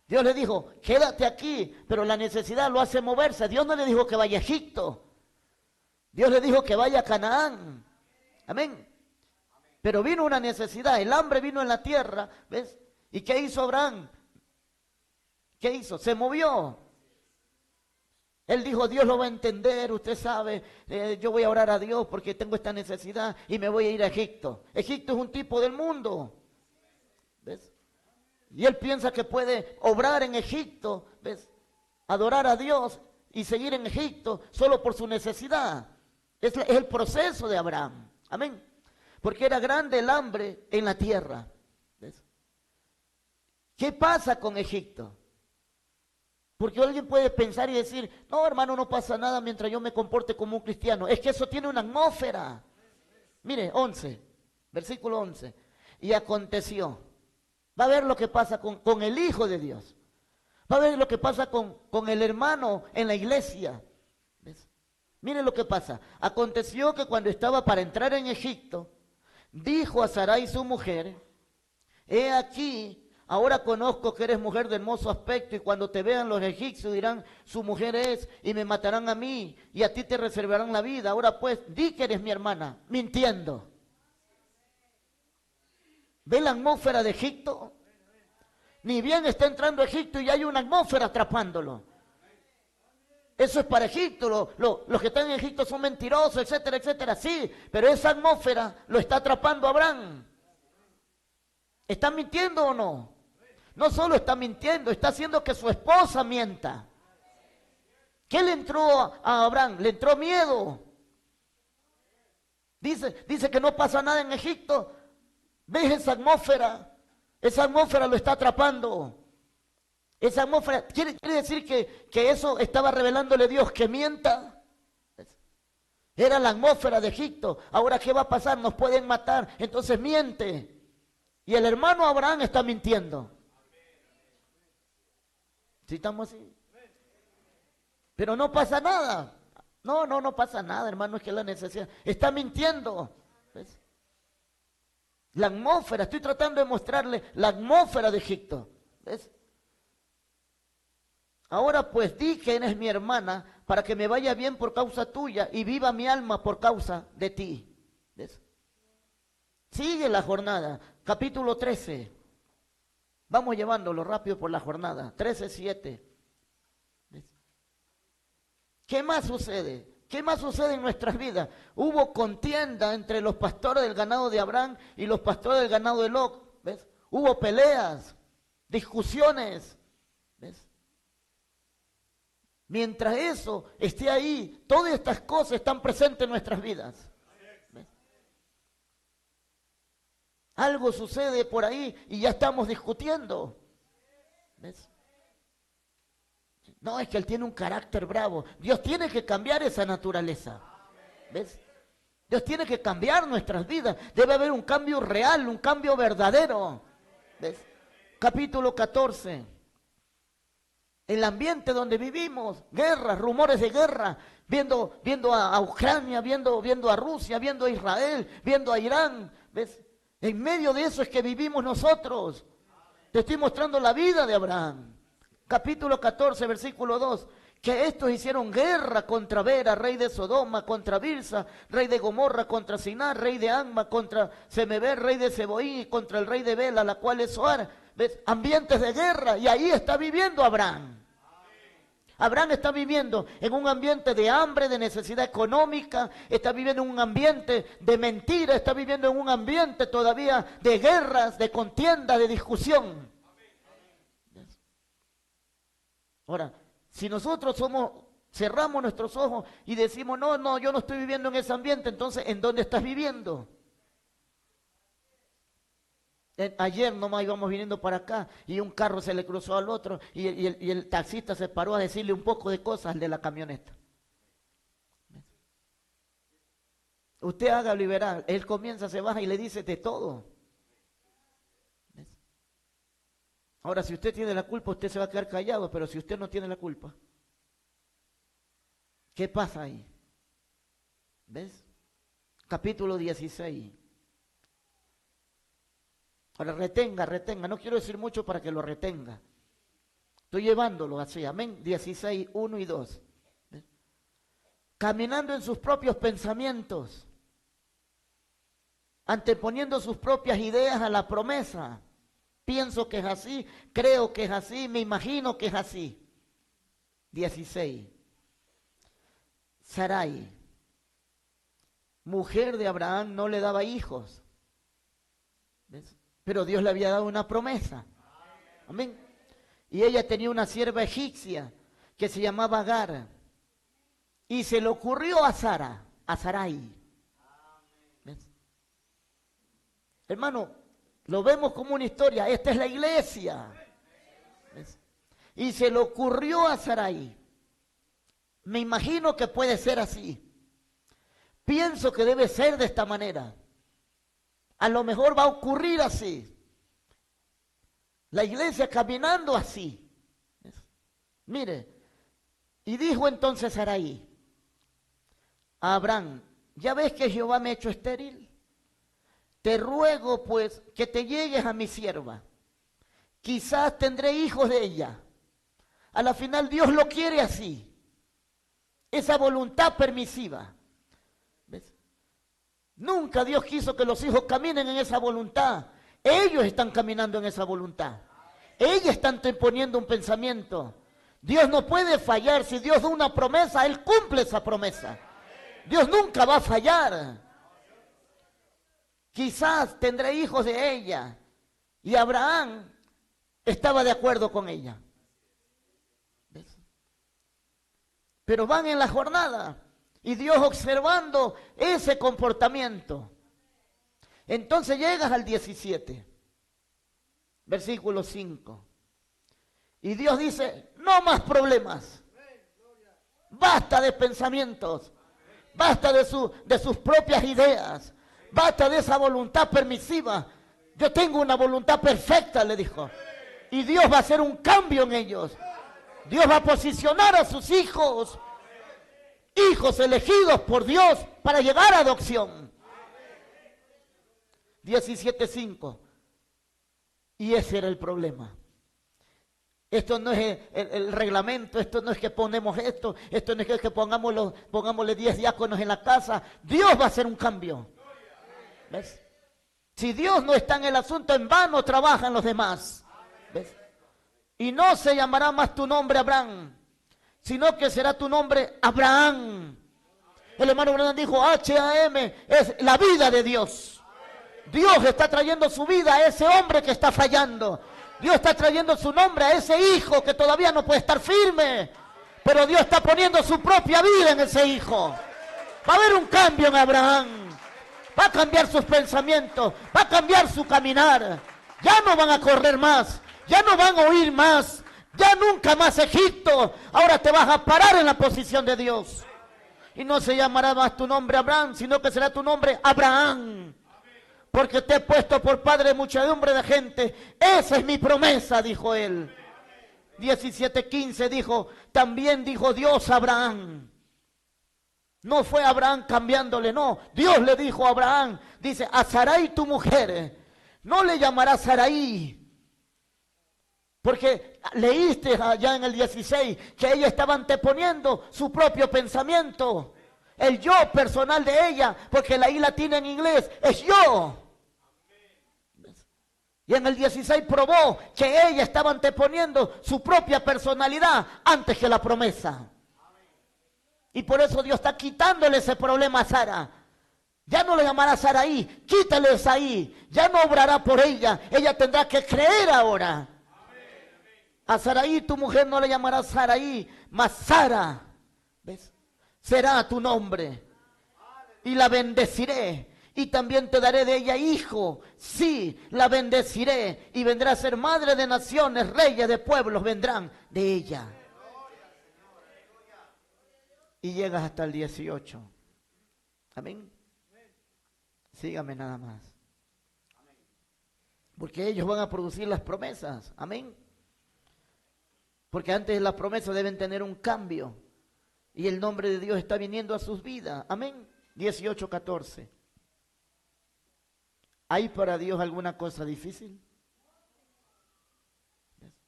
Dios le dijo, quédate aquí, pero la necesidad lo hace moverse. Dios no le dijo que vaya a Egipto. Dios le dijo que vaya a Canaán. Amén. Pero vino una necesidad, el hambre vino en la tierra, ¿ves? ¿Y qué hizo Abraham? ¿Qué hizo? Se movió. Él dijo, Dios lo va a entender, usted sabe, yo voy a orar a Dios porque tengo esta necesidad y me voy a ir a Egipto. Egipto es un tipo del mundo, ¿ves? Y él piensa que puede obrar en Egipto, ¿ves? Adorar a Dios y seguir en Egipto solo por su necesidad. Es el proceso de Abraham, amén. Porque era grande el hambre en la tierra, ¿ves? ¿Qué pasa con Egipto? Porque alguien puede pensar y decir, no hermano, no pasa nada mientras yo me comporte como un cristiano. Es que eso tiene una atmósfera. Mire, 11, versículo 11. Y aconteció. Va a ver lo que pasa con el Hijo de Dios. Va a ver lo que pasa con el hermano en la iglesia. ¿Ves? Mire lo que pasa. Aconteció que cuando estaba para entrar en Egipto, dijo a Sarai su mujer, he aquí, ahora conozco que eres mujer de hermoso aspecto y cuando te vean los egipcios dirán, su mujer es y me matarán a mí y a ti te reservarán la vida. Ahora pues, di que eres mi hermana, mintiendo. ¿Ve la atmósfera de Egipto? Ni bien está entrando a Egipto y hay una atmósfera atrapándolo. Eso es para Egipto, los que están en Egipto son mentirosos, etcétera, etcétera. Sí, pero esa atmósfera lo está atrapando a Abraham. ¿Está mintiendo o no? No solo está mintiendo, está haciendo que su esposa mienta. ¿Qué le entró a Abraham? Le entró miedo. Dice que no pasa nada en Egipto. ¿Ves esa atmósfera? Esa atmósfera lo está atrapando. Esa atmósfera, quiere decir que eso estaba revelándole Dios, que mienta. Era la atmósfera de Egipto. Ahora, ¿qué va a pasar? Nos pueden matar. Entonces miente. Y el hermano Abraham está mintiendo. ¿Sí estamos así? Pero no pasa nada. No pasa nada, hermano, es que la necesidad. Está mintiendo. ¿Ves? La atmósfera, estoy tratando de mostrarle la atmósfera de Egipto. ¿Ves? Ahora pues di que eres mi hermana para que me vaya bien por causa tuya y viva mi alma por causa de ti. ¿Ves? Sigue la jornada, capítulo 13. Vamos llevándolo rápido por la jornada, 13:7. ¿Ves? ¿Qué más sucede? ¿Qué más sucede en nuestras vidas? Hubo contienda entre los pastores del ganado de Abraham y los pastores del ganado de Lot. ¿Ves? Hubo peleas, discusiones. ¿Ves? Mientras eso esté ahí, todas estas cosas están presentes en nuestras vidas. ¿Ves? Algo sucede por ahí y ya estamos discutiendo. ¿Ves? No, es que él tiene un carácter bravo. Dios tiene que cambiar esa naturaleza. ¿Ves? Dios tiene que cambiar nuestras vidas. Debe haber un cambio real, un cambio verdadero. ¿Ves? Capítulo 14. El ambiente donde vivimos, guerras, rumores de guerra, viendo a Ucrania, viendo a Rusia, viendo a Israel, viendo a Irán. ¿Ves? En medio de eso es que vivimos nosotros. Te estoy mostrando la vida de Abraham. Capítulo 14, versículo 2. Que estos hicieron guerra contra Vera, rey de Sodoma, contra Birsa, rey de Gomorra, contra Sinar, rey de Anma, contra Semeber, rey de Seboí, y contra el rey de Bela, la cual es Zoar. ¿Ves? Ambientes de guerra, y ahí está viviendo Abraham. Abraham está viviendo en un ambiente de hambre, de necesidad económica, está viviendo en un ambiente de mentira, está viviendo en un ambiente todavía de guerras, de contienda, de discusión. Ahora, si nosotros cerramos nuestros ojos y decimos, no, yo no estoy viviendo en ese ambiente, entonces, ¿en dónde estás viviendo? Ayer nomás íbamos viniendo para acá y un carro se le cruzó al otro y el taxista se paró a decirle un poco de cosas al de la camioneta. Usted haga liberal, él comienza, se baja y le dice de todo. ¿Ves? Ahora, si usted tiene la culpa, usted se va a quedar callado, pero si usted no tiene la culpa, ¿qué pasa ahí? ¿Ves? Capítulo 16. Ahora retenga, no quiero decir mucho para que lo retenga. Estoy llevándolo así, amén. 16, 1 y 2. ¿Ves? Caminando en sus propios pensamientos, anteponiendo sus propias ideas a la promesa. Pienso que es así, creo que es así, me imagino que es así. 16. Sarai, mujer de Abraham, no le daba hijos. ¿Ves? Pero Dios le había dado una promesa. Amén. Y ella tenía una sierva egipcia que se llamaba Agar. Y se le ocurrió a Sarai. ¿Ves? Hermano, lo vemos como una historia. Esta es la iglesia. ¿Ves? Y se le ocurrió a Sarai. Me imagino que puede ser así. Pienso que debe ser de esta manera. A lo mejor va a ocurrir así. La iglesia caminando así. ¿Ves? Mire, y dijo entonces Sarai a Abraham, ¿ya ves que Jehová me ha hecho estéril? Te ruego pues que te llegues a mi sierva. Quizás tendré hijos de ella. A la final Dios lo quiere así. Esa voluntad permisiva. ¿Ves? Nunca Dios quiso que los hijos caminen en esa voluntad. Ellos están caminando en esa voluntad. Ellos están poniendo un pensamiento. Dios no puede fallar. Si Dios da una promesa, Él cumple esa promesa. Dios nunca va a fallar. Quizás tendré hijos de ella. Y Abraham estaba de acuerdo con ella. ¿Ves? Pero van en la jornada. Y Dios observando ese comportamiento. Entonces llegas al 17, versículo 5. Y Dios dice, no más problemas. Basta de pensamientos. Basta de sus propias ideas. Basta de esa voluntad permisiva. Yo tengo una voluntad perfecta, le dijo. Y Dios va a hacer un cambio en ellos. Dios va a posicionar a sus hijos, hijos elegidos por Dios para llegar a adopción. 17:5. Y ese era el problema. Esto no es el reglamento, esto no es que ponemos esto no es que pongámosle 10 diáconos en la casa. Dios va a hacer un cambio. ¿Ves? Si Dios no está en el asunto, en vano trabajan los demás. ¿Ves? Y no se llamará más tu nombre Abraham, sino que será tu nombre Abraham. El hermano Branham dijo, H-A-M es la vida de Dios. Dios está trayendo su vida a ese hombre que está fallando. Dios está trayendo su nombre a ese hijo que todavía no puede estar firme. Pero Dios está poniendo su propia vida en ese hijo. Va a haber un cambio en Abraham. Va a cambiar sus pensamientos. Va a cambiar su caminar. Ya no van a correr más. Ya no van a oír más. Ya nunca más Egipto. Ahora te vas a parar en la posición de Dios. Y no se llamará más tu nombre Abraham, sino que será tu nombre Abraham. Porque te he puesto por padre de muchedumbre de gente. Esa es mi promesa, dijo él. 17:15 dijo, también dijo Dios a Abraham. No fue Abraham cambiándole, no. Dios le dijo a Abraham, dice, a Sarai tu mujer, no le llamarás Sarai. Porque leíste allá en el 16 que ella estaba anteponiendo su propio pensamiento. El yo personal de ella, porque la I latina en inglés es yo. Y en el 16 probó que ella estaba anteponiendo su propia personalidad antes que la promesa. Y por eso Dios está quitándole ese problema a Sara. Ya no le llamará Saraí, quítale esa I. Ya no obrará por ella, ella tendrá que creer ahora. A Saraí tu mujer no le llamarás Saraí, mas Sara, ¿ves? Será tu nombre. Y la bendeciré. Y también te daré de ella hijo. Sí, la bendeciré. Y vendrá a ser madre de naciones, reyes de pueblos vendrán de ella. Y llegas hasta el 18. Amén. Sígame nada más. Porque ellos van a producir las promesas. Amén. Porque antes de las promesas deben tener un cambio. Y el nombre de Dios está viniendo a sus vidas. Amén. 18:14. ¿Hay para Dios alguna cosa difícil?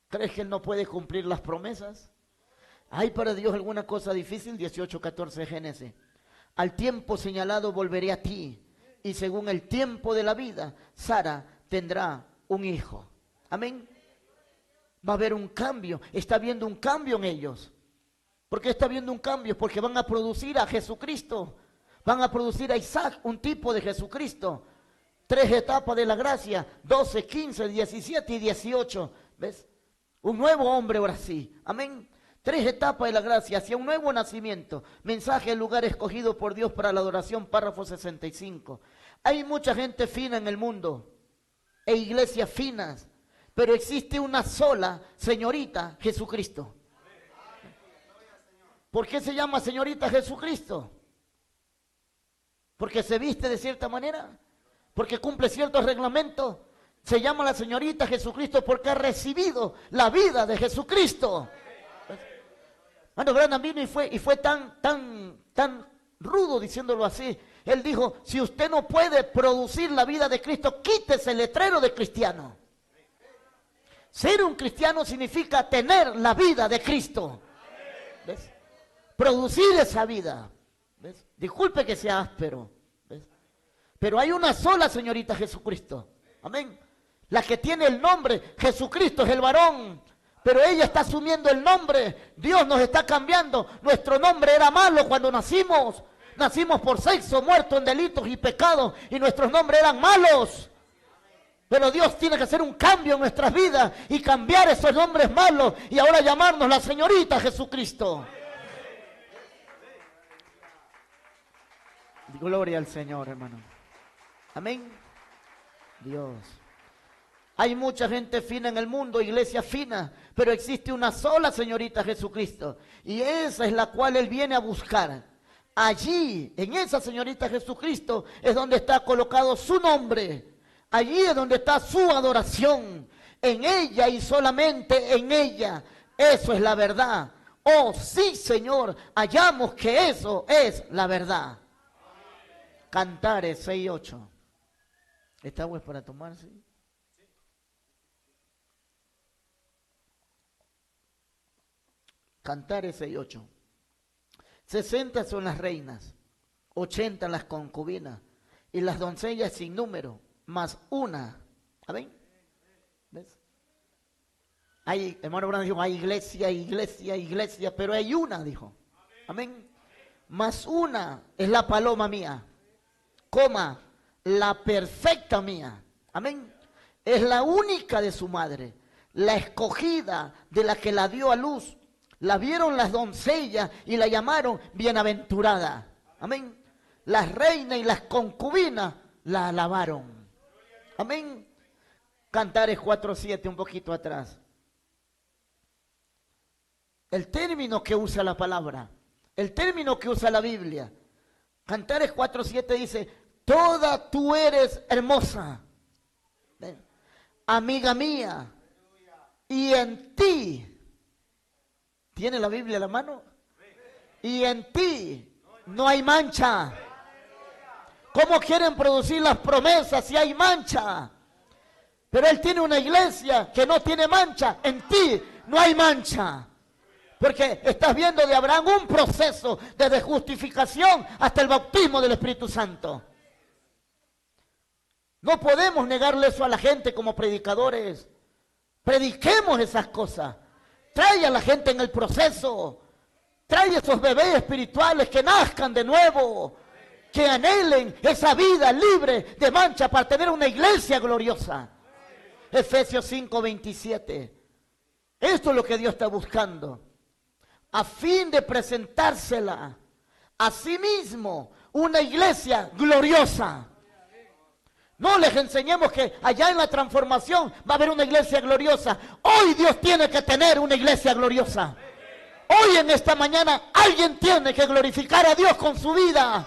¿Crees que Él no puede cumplir las promesas? ¿Hay para Dios alguna cosa difícil? 18:14 Génesis. Al tiempo señalado volveré a ti, y según el tiempo de la vida, Sara tendrá un hijo. Amén. Va a haber un cambio. Está habiendo un cambio en ellos. ¿Por qué está habiendo un cambio? Porque van a producir a Jesucristo. Van a producir a Isaac, un tipo de Jesucristo. 3 etapas de la gracia, 12, 15, 17 y 18. ¿Ves? Un nuevo hombre ahora sí. Amén. 3 etapas de la gracia, hacia un nuevo nacimiento. Mensaje, el lugar escogido por Dios para la adoración, párrafo 65. Hay mucha gente fina en el mundo, e iglesias finas, pero existe una sola señorita, Jesucristo. ¿Por qué se llama señorita Jesucristo? Porque se viste de cierta manera, porque cumple ciertos reglamentos. Se llama la señorita Jesucristo porque ha recibido la vida de Jesucristo. Bueno, Branham vino y fue tan rudo diciéndolo así. Él dijo, si usted no puede producir la vida de Cristo, quítese el letrero de cristiano. Ser un cristiano significa tener la vida de Cristo. ¿Ves? Producir esa vida. ¿Ves? Disculpe que sea áspero. ¿Ves? Pero hay una sola señorita Jesucristo. Amén. La que tiene el nombre, Jesucristo es el varón. Pero ella está asumiendo el nombre. Dios nos está cambiando. Nuestro nombre era malo cuando nacimos. Nacimos por sexo, muertos en delitos y pecados. Y nuestros nombres eran malos. Pero Dios tiene que hacer un cambio en nuestras vidas y cambiar esos nombres malos. Y ahora llamarnos la señorita Jesucristo. Gloria al Señor, hermano. Amén. Dios. Hay mucha gente fina en el mundo, iglesia fina, pero existe una sola señorita Jesucristo. Y esa es la cual Él viene a buscar. Allí, en esa señorita Jesucristo, es donde está colocado su nombre. Allí es donde está su adoración. En ella y solamente en ella. Eso es la verdad. Oh, sí, Señor, hallamos que eso es la verdad. Cantares 6:8. ¿Esta agua es para tomarse? Cantares 6:8. 60 son las reinas, 80 las concubinas, y las doncellas sin número, más una. ¿Amén? ¿Ves? Hay, hermano Branham dijo, hay iglesia, iglesia, iglesia, pero hay una, dijo. Amén. Más una es la paloma mía, coma, la perfecta mía. Amén. Es la única de su madre, la escogida de la que la dio a luz. La vieron las doncellas y la llamaron bienaventurada. Amén. Las reinas y las concubinas la alabaron. Amén. Cantares 4:7, un poquito atrás. El término que usa la palabra, el término que usa la Biblia. Cantares 4:7 dice, toda tú eres hermosa, amiga mía, y en ti. ¿Tiene la Biblia a la mano? Y en ti no hay mancha. ¿Cómo quieren producir las promesas si hay mancha? Pero Él tiene una iglesia que no tiene mancha. En ti no hay mancha. Porque estás viendo de Abraham un proceso desde justificación hasta el bautismo del Espíritu Santo. No podemos negarle eso a la gente como predicadores. Prediquemos esas cosas. Trae a la gente en el proceso. Trae esos bebés espirituales que nazcan de nuevo. Que anhelen esa vida libre de mancha para tener una iglesia gloriosa. Efesios 5:27. Esto es lo que Dios está buscando. A fin de presentársela a sí mismo una iglesia gloriosa. No les enseñemos que allá en la transformación va a haber una iglesia gloriosa. Hoy Dios tiene que tener una iglesia gloriosa. Hoy en esta mañana alguien tiene que glorificar a Dios con su vida.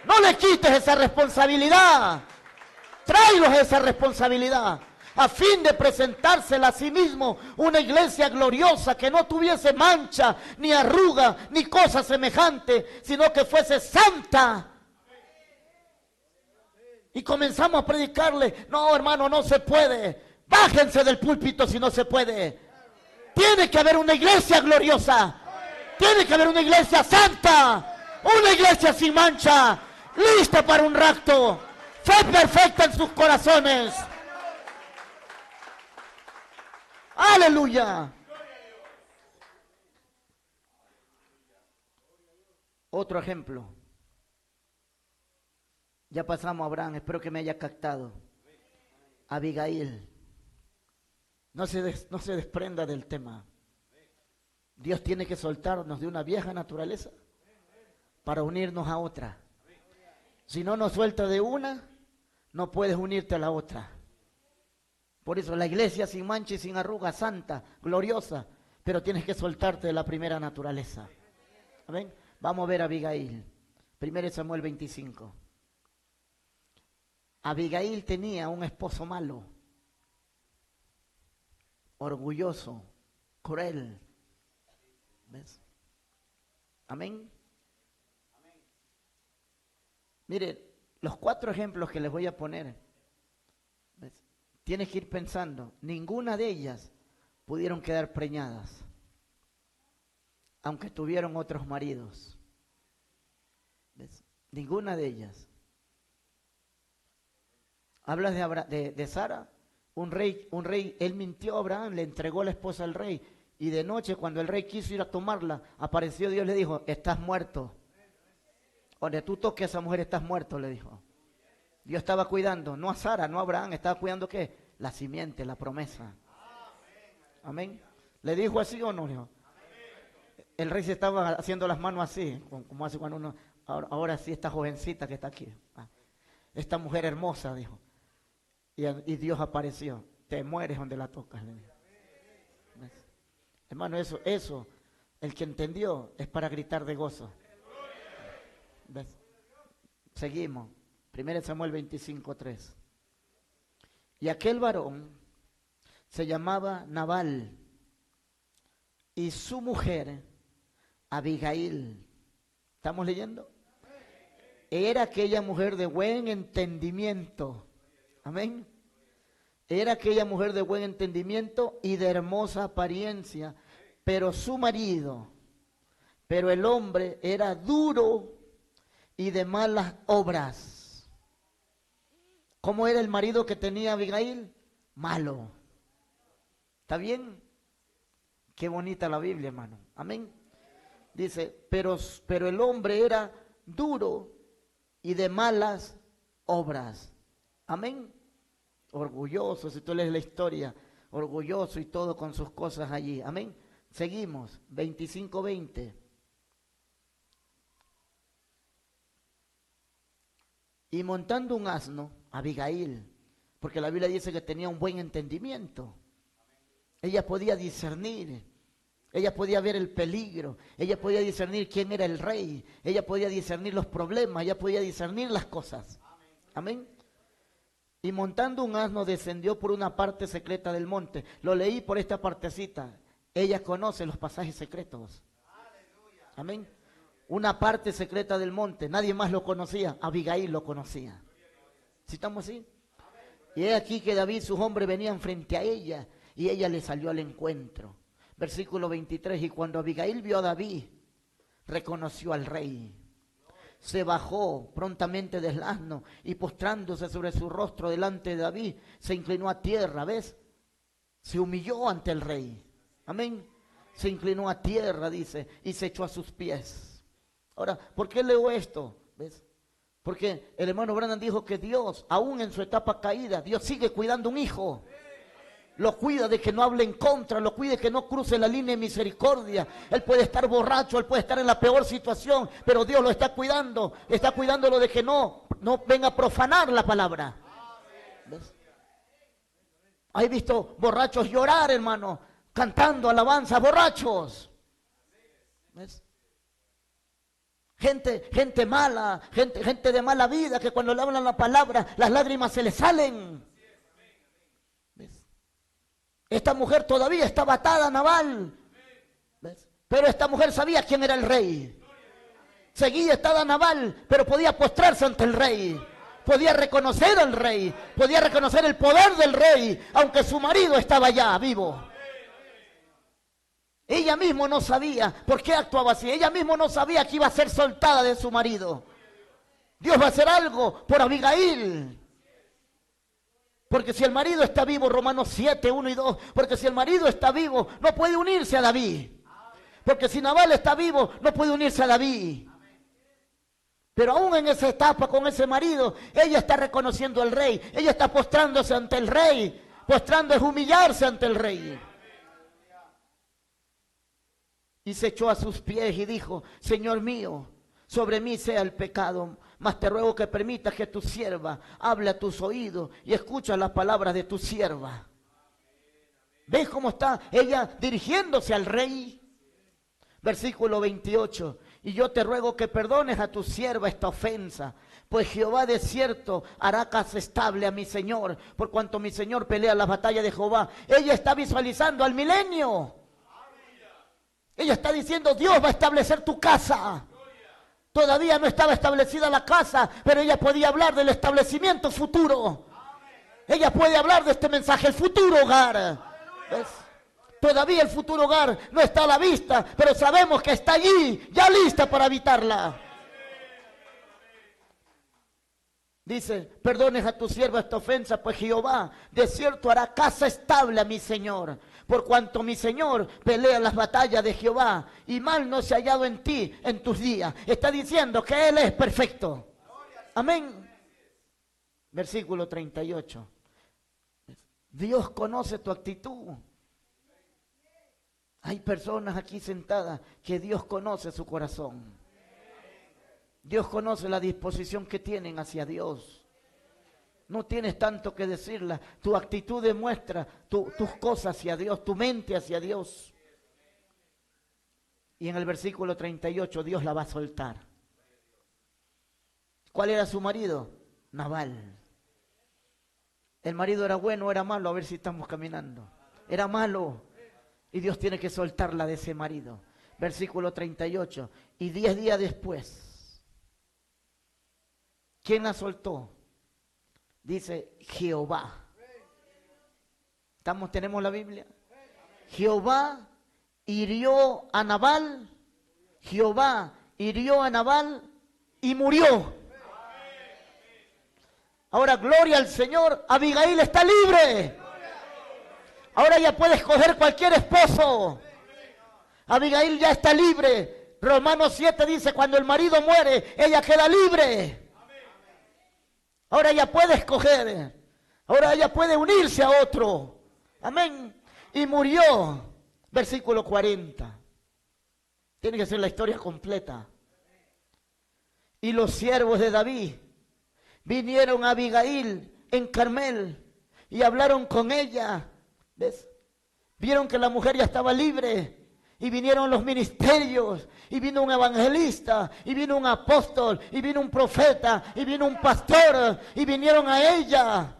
No le quites esa responsabilidad. Tráelos esa responsabilidad. A fin de presentársela a sí mismo una iglesia gloriosa que no tuviese mancha, ni arruga, ni cosa semejante, sino que fuese santa. Y comenzamos a predicarle, no hermano, no se puede. Bájense del púlpito si no se puede. Tiene que haber una iglesia gloriosa. Tiene que haber una iglesia santa. Una iglesia sin mancha. Lista para un rapto. Fe perfecta en sus corazones. Aleluya. Otro ejemplo. Ya pasamos a Abraham, espero que me haya captado. Abigail. No se desprenda del tema. Dios tiene que soltarnos de una vieja naturaleza para unirnos a otra. Si no nos suelta de una, no puedes unirte a la otra. Por eso la iglesia sin mancha y sin arruga, santa, gloriosa, pero tienes que soltarte de la primera naturaleza. ¿Amén? Vamos a ver a Abigail. 1 Samuel 25. Abigail tenía un esposo malo, orgulloso, cruel. ¿Ves? Amén. Mire, los 4 ejemplos que les voy a poner, ¿ves? Tienes que ir pensando, ninguna de ellas pudieron quedar preñadas, aunque tuvieron otros maridos. ¿Ves? Ninguna de ellas. Hablas de Sara, un rey, él mintió a Abraham, le entregó la esposa al rey, y de noche cuando el rey quiso ir a tomarla, apareció Dios y le dijo, estás muerto. Donde tú toques a esa mujer estás muerto, le dijo. Dios estaba cuidando, no a Sara, no a Abraham, estaba cuidando ¿qué? La simiente, la promesa. Amén. ¿Le dijo así o no? Dijo? El rey se estaba haciendo las manos así, como hace cuando uno, ahora sí esta jovencita que está aquí. Esta mujer hermosa, dijo. Y Dios apareció. te mueres donde la tocas. ¿Ves? Hermano, eso, el que entendió es para gritar de gozo. ¿Ves? Seguimos. 1 Samuel 25:3. Y aquel varón se llamaba Nabal y su mujer Abigail. ¿Estamos leyendo? Era aquella mujer de buen entendimiento. Amén. Era aquella mujer de buen entendimiento y de hermosa apariencia, pero su marido, pero el hombre era duro y de malas obras. ¿Cómo era el marido que tenía Abigail? Malo. ¿Está bien? Qué bonita la Biblia, hermano. Amén. Dice, pero el hombre era duro y de malas obras. Amén. Orgulloso, si tú lees la historia, orgulloso y todo con sus cosas allí. Amén. Seguimos. 25:20. Y montando un asno, Abigail, porque la Biblia dice que tenía un buen entendimiento. Ella podía discernir, ella podía ver el peligro, ella podía discernir quién era el rey, ella podía discernir los problemas, ella podía discernir las cosas. Amén. Y montando un asno descendió por una parte secreta del monte. Lo leí por esta partecita. Ella conoce los pasajes secretos. Amén. Una parte secreta del monte. Nadie más lo conocía. Abigail lo conocía. ¿Sí estamos así? Y es aquí que David y sus hombres venían frente a ella. Y ella le salió al encuentro. Versículo 23. Y cuando Abigail vio a David, reconoció al rey. Se bajó prontamente del asno y postrándose sobre su rostro delante de David, se inclinó a tierra, ¿ves? Se humilló ante el rey. Amén. Se inclinó a tierra, dice, y se echó a sus pies. Ahora, ¿por qué leo esto? ¿Ves? Porque el hermano Branham dijo que Dios, aún en su etapa caída, Dios sigue cuidando un hijo. Lo cuida de que no hable en contra, lo cuida de que no cruce la línea de misericordia. Él puede estar borracho, él puede estar en la peor situación, pero Dios lo está cuidándolo de que no venga a profanar la palabra. ¿Ves? ¿Has visto borrachos llorar, hermano? Cantando alabanza, borrachos. ¿Ves? Gente mala, gente de mala vida, que cuando le hablan la palabra, las lágrimas se le salen. Esta mujer todavía estaba atada a Nabal. ¿Ves? Pero esta mujer sabía quién era el rey. Seguía atada a Nabal, pero podía postrarse ante el rey. Podía reconocer al rey. Podía reconocer el poder del rey, aunque su marido estaba allá vivo. Ella misma no sabía por qué actuaba así. Ella misma no sabía que iba a ser soltada de su marido. Dios va a hacer algo por Abigail. Porque si el marido está vivo, Romanos 7, 1 y 2, porque si el marido está vivo, no puede unirse a David. Porque si Nabal está vivo, no puede unirse a David. Pero aún en esa etapa con ese marido, ella está reconociendo al rey. Ella está postrándose ante el rey. Postrando es humillarse ante el rey. Y se echó a sus pies y dijo, Señor mío, sobre mí sea el pecado, mas te ruego que permitas que tu sierva hable a tus oídos y escucha las palabras de tu sierva. ¿Ves cómo está ella dirigiéndose al rey? Versículo 28. Y yo te ruego que perdones a tu sierva esta ofensa, pues Jehová de cierto hará casa estable a mi Señor, por cuanto mi Señor pelea las batallas de Jehová. Ella está visualizando al milenio. Ella está diciendo, Dios va a establecer tu casa. Todavía no estaba establecida la casa, pero ella podía hablar del establecimiento futuro. Ella puede hablar de este mensaje, el futuro hogar. ¿Ves? Todavía el futuro hogar no está a la vista, pero sabemos que está allí, ya lista para habitarla. Dice, perdones a tu sierva esta ofensa, pues Jehová de cierto hará casa estable a mi Señor. Por cuanto mi Señor pelea las batallas de Jehová y mal no se ha hallado en ti en tus días. Está diciendo que Él es perfecto. Amén. Versículo 38. Dios conoce tu actitud. Hay personas aquí sentadas que Dios conoce su corazón. Dios conoce la disposición que tienen hacia Dios. No tienes tanto que decirla. Tu actitud demuestra tus cosas hacia Dios, tu mente hacia Dios. Y en el versículo 38 Dios la va a soltar. ¿Cuál era su marido? Nabal. ¿El marido era bueno o era malo? A ver si estamos caminando. Era malo. Y Dios tiene que soltarla de ese marido. Versículo 38. Y 10 días después, ¿quién la soltó? Dice Jehová. ¿Tenemos la Biblia? Jehová hirió a Nabal. Jehová hirió a Nabal y murió. Ahora, gloria al Señor, Abigail está libre. Ahora ya puede escoger cualquier esposo. Abigail ya está libre. Romanos 7 dice, cuando el marido muere, ella queda libre. Ahora ella puede escoger. Ahora ella puede unirse a otro. Amén. Y murió. Versículo 40. Tiene que ser la historia completa. Y los siervos de David vinieron a Abigail en Carmel y hablaron con ella. ¿Ves? Vieron que la mujer ya estaba libre. Y vinieron los ministerios, y vino un evangelista, y vino un apóstol, y vino un profeta, y vino un pastor, y vinieron a ella.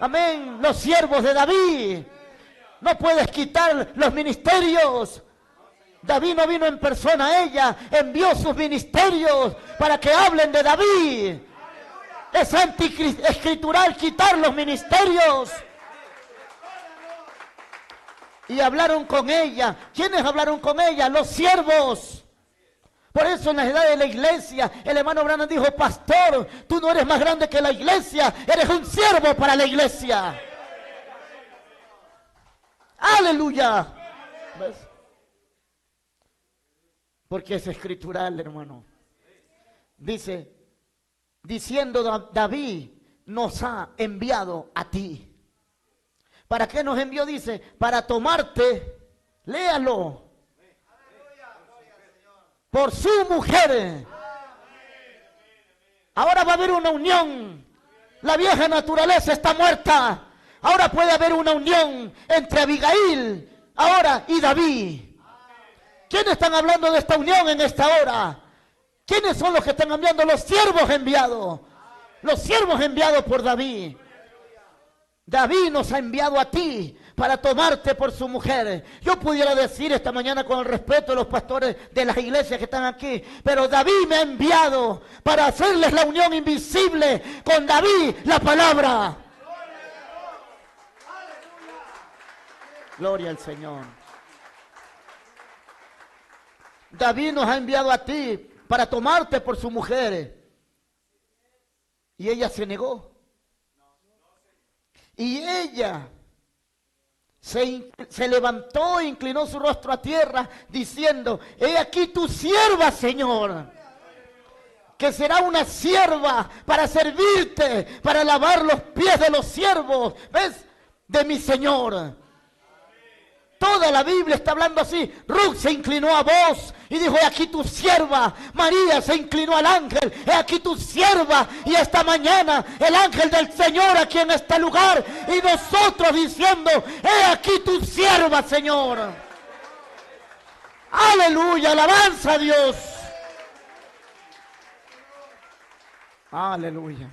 Amén, los siervos de David. No puedes quitar los ministerios. David no vino en persona a ella, envió sus ministerios para que hablen de David. Es antiescritural quitar los ministerios. Y hablaron con ella. ¿Quiénes hablaron con ella? Los siervos. Por eso en la edad de la iglesia, el hermano Branham dijo, pastor, tú no eres más grande que la iglesia, eres un siervo para la iglesia. Aleluya. ¿Ves? Porque es escritural, hermano. Dice, diciendo David, nos ha enviado a ti. ¿Para qué nos envió? Dice, para tomarte, léalo, por su mujer. Ahora va a haber una unión. La vieja naturaleza está muerta. Ahora puede haber una unión entre Abigail ahora y David. ¿Quiénes están hablando de esta unión en esta hora? ¿Quiénes son los que están hablando? Los siervos enviados. Los siervos enviados por David. David nos ha enviado a ti para tomarte por su mujer. Yo pudiera decir esta mañana con el respeto de los pastores de las iglesias que están aquí, pero David me ha enviado para hacerles la unión invisible con David, la palabra. Gloria al Señor. David nos ha enviado a ti para tomarte por su mujer. Y ella se negó. Y ella se levantó e inclinó su rostro a tierra, diciendo, he aquí tu sierva, Señor, que será una sierva para servirte, para lavar los pies de los siervos, ¿ves? De mi Señor. Toda la Biblia está hablando así. Ruth se inclinó a vos y dijo, he aquí tu sierva. María se inclinó al ángel, he aquí tu sierva. Y esta mañana el ángel del Señor aquí en este lugar y nosotros diciendo, he aquí tu sierva, Señor. Aleluya, alabanza a Dios. Aleluya.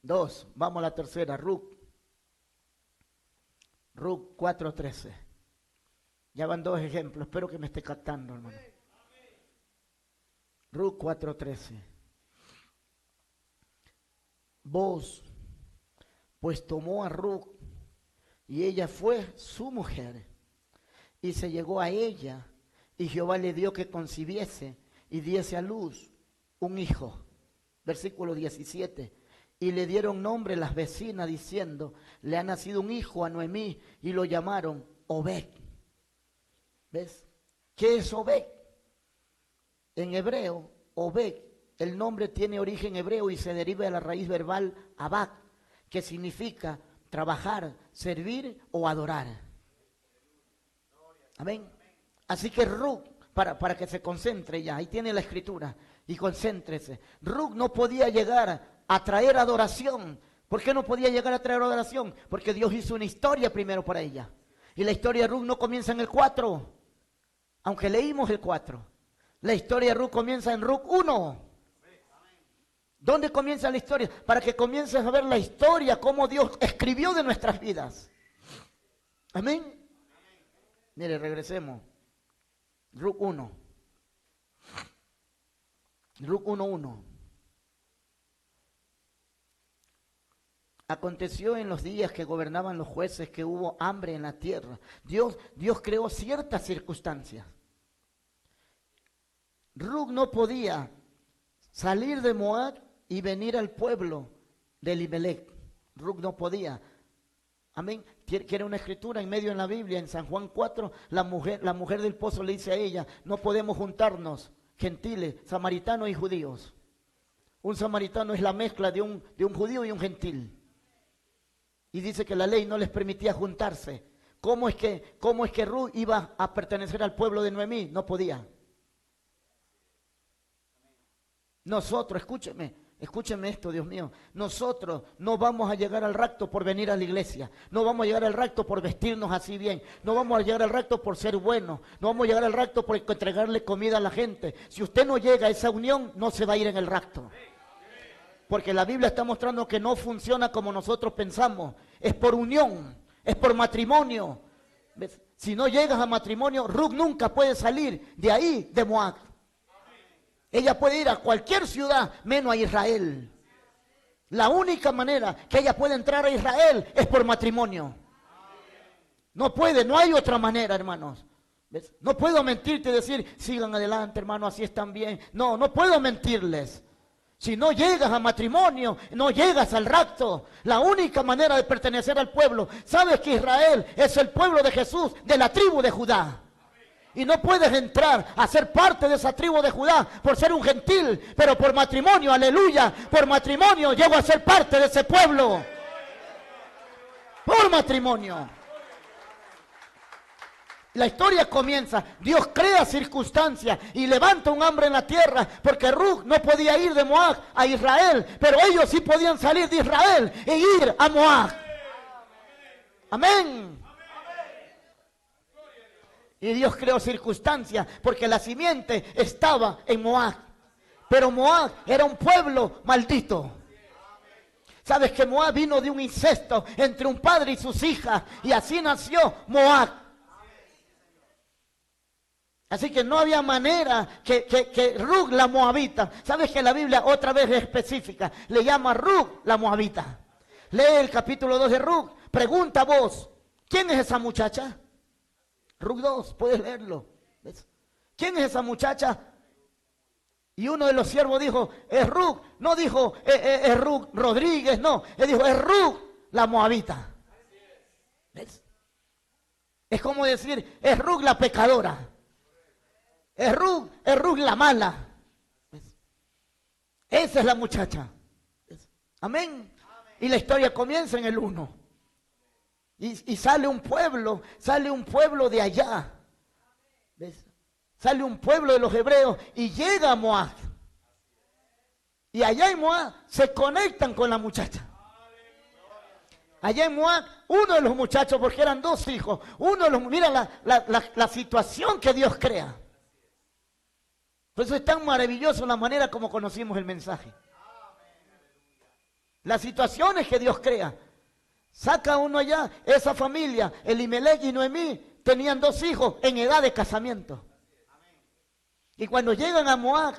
2, vamos a la tercera, Ruth 4:13. Ya van 2 ejemplos, espero que me esté captando, hermano. Ruth 4:13. Vos, pues tomó a Ruth, y ella fue su mujer, y se llegó a ella, y Jehová le dio que concibiese, y diese a luz un hijo. Versículo 17. Y le dieron nombre las vecinas diciendo, le ha nacido un hijo a Noemí, y lo llamaron Obed. ¿Ves? ¿Qué es Obed? En hebreo, Obed, el nombre tiene origen hebreo y se deriva de la raíz verbal abad, que significa trabajar, servir o adorar. Amén. Así que Ruth para que se concentre ya. Ahí tiene la escritura. Y concéntrese. Ruth no podía llegar a traer adoración. ¿Por qué no podía llegar a traer adoración? Porque Dios hizo una historia primero para ella. Y la historia de Ruth no comienza en el 4. Aunque leímos el 4. La historia de Ruth comienza en Ruth 1. ¿Dónde comienza la historia? Para que comiences a ver la historia, cómo Dios escribió de nuestras vidas. Amén. Mire, regresemos. Ruth 1. Ruth 1:1. Aconteció en los días que gobernaban los jueces que hubo hambre en la tierra. Dios creó ciertas circunstancias. Ruth no podía salir de Moab y venir al pueblo de Elimelech. Ruth no podía. Amén. Quiere una escritura en medio en la Biblia, en San Juan 4, la mujer del pozo le dice a ella, no podemos juntarnos, gentiles, samaritanos y judíos. Un samaritano es la mezcla de un judío y un gentil. Y dice que la ley no les permitía juntarse. ¿Cómo es que Ruth iba a pertenecer al pueblo de Noemí? No podía. Nosotros, escúcheme esto, Dios mío. Nosotros no vamos a llegar al rapto por venir a la iglesia. No vamos a llegar al rapto por vestirnos así bien. No vamos a llegar al rapto por ser buenos. No vamos a llegar al rapto por entregarle comida a la gente. Si usted no llega a esa unión, no se va a ir en el rapto. Porque la Biblia está mostrando que no funciona como nosotros pensamos. Es por unión, es por matrimonio. ¿Ves? Si no llegas a matrimonio, Ruth nunca puede salir de ahí, de Moab. Ella puede ir a cualquier ciudad, menos a Israel. La única manera que ella puede entrar a Israel es por matrimonio. No puede, no hay otra manera, hermanos. ¿Ves? No puedo mentirte y decir, sigan adelante, hermano, así están bien. No, no puedo mentirles. Si no llegas a matrimonio, no llegas al rapto. La única manera de pertenecer al pueblo, sabes que Israel es el pueblo de Jesús, de la tribu de Judá. Y no puedes entrar a ser parte de esa tribu de Judá por ser un gentil, pero por matrimonio, aleluya, por matrimonio llego a ser parte de ese pueblo. Por matrimonio. La historia comienza, Dios crea circunstancias y levanta un hambre en la tierra, porque Ruth no podía ir de Moab a Israel, pero ellos sí podían salir de Israel e ir a Moab. Amén. Y Dios creó circunstancias, porque la simiente estaba en Moab, pero Moab era un pueblo maldito. ¿Sabes que Moab vino de un incesto entre un padre y sus hijas, y así nació Moab? Así que no había manera que Ruth la moabita. ¿Sabes que la Biblia otra vez es específica? Le llama Ruth la moabita. Lee el capítulo 2 de Ruth. Pregunta vos, ¿quién es esa muchacha? Ruth 2, puedes leerlo. ¿Ves? ¿Quién es esa muchacha? Y uno de los siervos dijo, es Ruth. No dijo, es Ruth Rodríguez, no. Él dijo, es Ruth la moabita. ¿Ves? Es como decir, es Ruth la pecadora. Es Ruth la mala. ¿Ves? Esa es la muchacha. ¿Ves? Amén. Y la historia comienza en el 1. Y sale un pueblo de allá. ¿Ves? Sale un pueblo de los hebreos y llega a Moab. Y allá en Moab se conectan con la muchacha. Allá en Moab, uno de los muchachos, porque eran 2 hijos, mira la situación que Dios crea. Por eso es tan maravilloso la manera como conocimos el mensaje. Las situaciones que Dios crea. Saca uno allá, esa familia, Elimelech y Noemí, tenían 2 hijos en edad de casamiento. Y cuando llegan a Moab,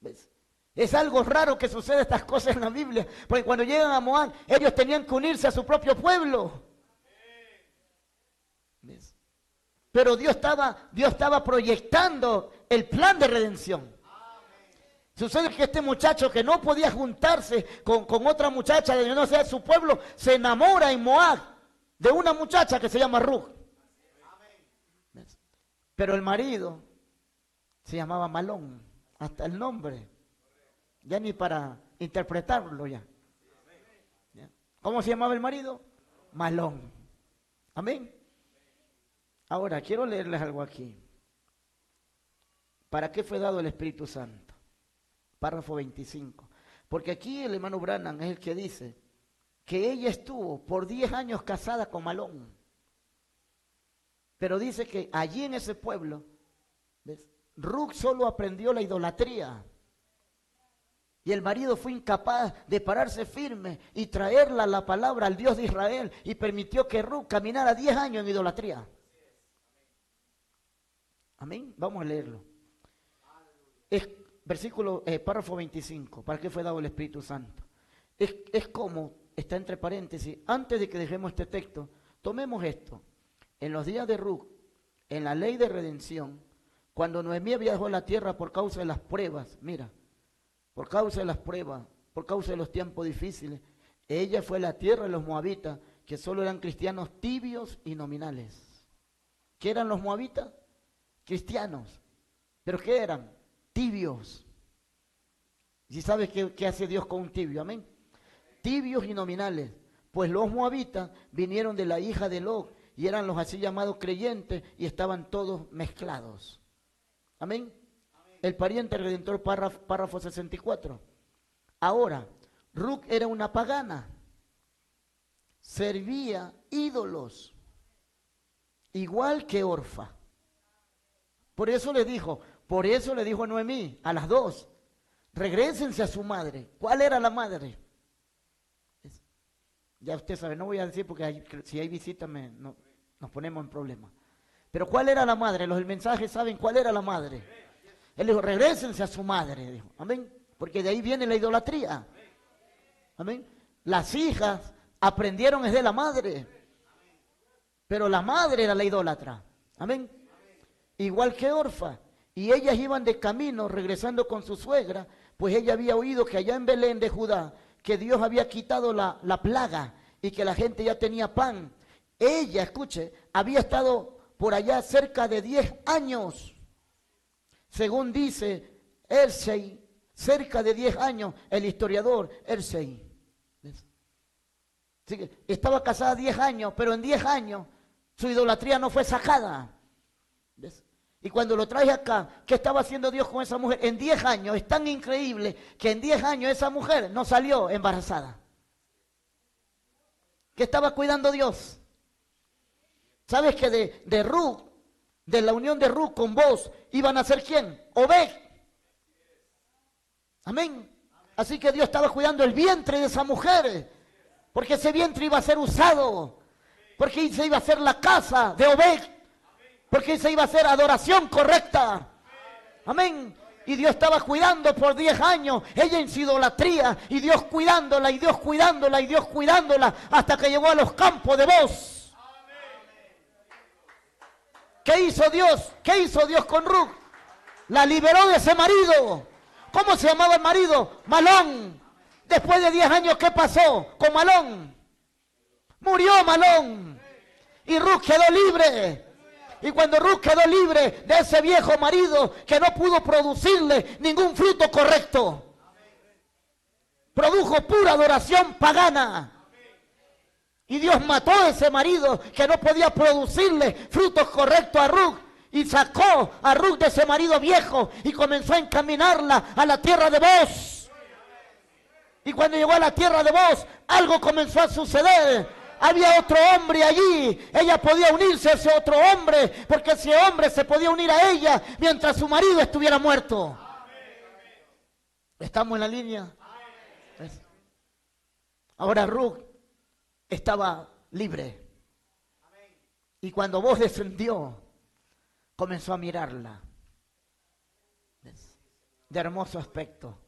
¿ves? Es algo raro que sucede estas cosas en la Biblia, porque cuando llegan a Moab, ellos tenían que unirse a su propio pueblo. ¿Ves? Pero Dios estaba proyectando el plan de redención. Sucede que este muchacho que no podía juntarse con otra muchacha de no sea su pueblo, se enamora en Moab de una muchacha que se llama Ruth. Pero el marido se llamaba Malón, hasta el nombre, ya ni para interpretarlo ya. ¿Cómo se llamaba el marido? Malón. Amén. Ahora, quiero leerles algo aquí. ¿Para qué fue dado el Espíritu Santo? Párrafo 25. Porque aquí el hermano Branham es el que dice que ella estuvo por 10 años casada con Malón. Pero dice que allí en ese pueblo, ¿ves?, Ruth solo aprendió la idolatría. Y el marido fue incapaz de pararse firme y traerla la palabra al Dios de Israel y permitió que Ruth caminara 10 años en idolatría. Amén. Vamos a leerlo. Es versículo, párrafo 25. ¿Para qué fue dado el Espíritu Santo? Es como, está entre paréntesis, antes de que dejemos este texto, tomemos esto. En los días de Ruth, en la ley de redención, cuando Noemí viajó a la tierra por causa de las pruebas, mira, por causa de las pruebas, por causa de los tiempos difíciles, ella fue a la tierra de los moabitas, que solo eran cristianos tibios y nominales. ¿Qué eran los moabitas? Cristianos. ¿Pero qué eran? Tibios. ¿Y sabes qué hace Dios con un tibio? Amén. Tibios y nominales. Pues los moabitas vinieron de la hija de Lot y eran los así llamados creyentes y estaban todos mezclados. Amén. El pariente redentor, párrafo 64. Ahora, Ruth era una pagana. Servía ídolos. Igual que Orfa. Por eso le dijo a Noemí, a las dos, regrésense a su madre. ¿Cuál era la madre? Ya usted sabe, no voy a decir porque si hay visita nos ponemos en problemas. Pero ¿cuál era la madre? Los del mensaje saben cuál era la madre. Él dijo, regrésense a su madre, dijo. Amén. Porque de ahí viene la idolatría. Amén. Las hijas aprendieron desde la madre. Pero la madre era la idólatra. Amén. Igual que Orfa. Y ellas iban de camino regresando con su suegra, pues ella había oído que allá en Belén de Judá, que Dios había quitado la plaga y que la gente ya tenía pan. Ella, escuche, había estado por allá cerca de 10 años. Según dice Ersey, cerca de 10 años, el historiador Ersey. Así que estaba casada 10 años, pero en 10 años su idolatría no fue sacada. ¿Ves? Y cuando lo traes acá, ¿qué estaba haciendo Dios con esa mujer? En 10 años, es tan increíble que en 10 años esa mujer no salió embarazada. ¿Qué estaba cuidando Dios? ¿Sabes que de Ruth, de la unión de Ruth con vos, iban a ser quién? Obed. Amén. Así que Dios estaba cuidando el vientre de esa mujer, porque ese vientre iba a ser usado, porque se iba a hacer la casa de Obed, porque se iba a hacer adoración correcta. Amén. Y Dios estaba cuidando por 10 años, ella en su idolatría, y Dios cuidándola, y Dios cuidándola, y Dios cuidándola, hasta que llegó a los campos de Boz. ¿Qué hizo Dios? ¿Qué hizo Dios con Ruth? La liberó de ese marido. ¿Cómo se llamaba el marido? Malón. Después de 10 años, ¿qué pasó con Malón? Murió Malón. Y Ruth quedó libre. Y cuando Ruth quedó libre de ese viejo marido que no pudo producirle ningún fruto correcto, produjo pura adoración pagana. Y Dios mató a ese marido que no podía producirle frutos correctos a Ruth. Y sacó a Ruth de ese marido viejo y comenzó a encaminarla a la tierra de Boz. Y cuando llegó a la tierra de Boz, algo comenzó a suceder. Había otro hombre allí. Ella podía unirse a ese otro hombre, porque ese hombre se podía unir a ella mientras su marido estuviera muerto. ¿Estamos en la línea? Ahora Ruth estaba libre. Y cuando Boz descendió, comenzó a mirarla. De hermoso aspecto.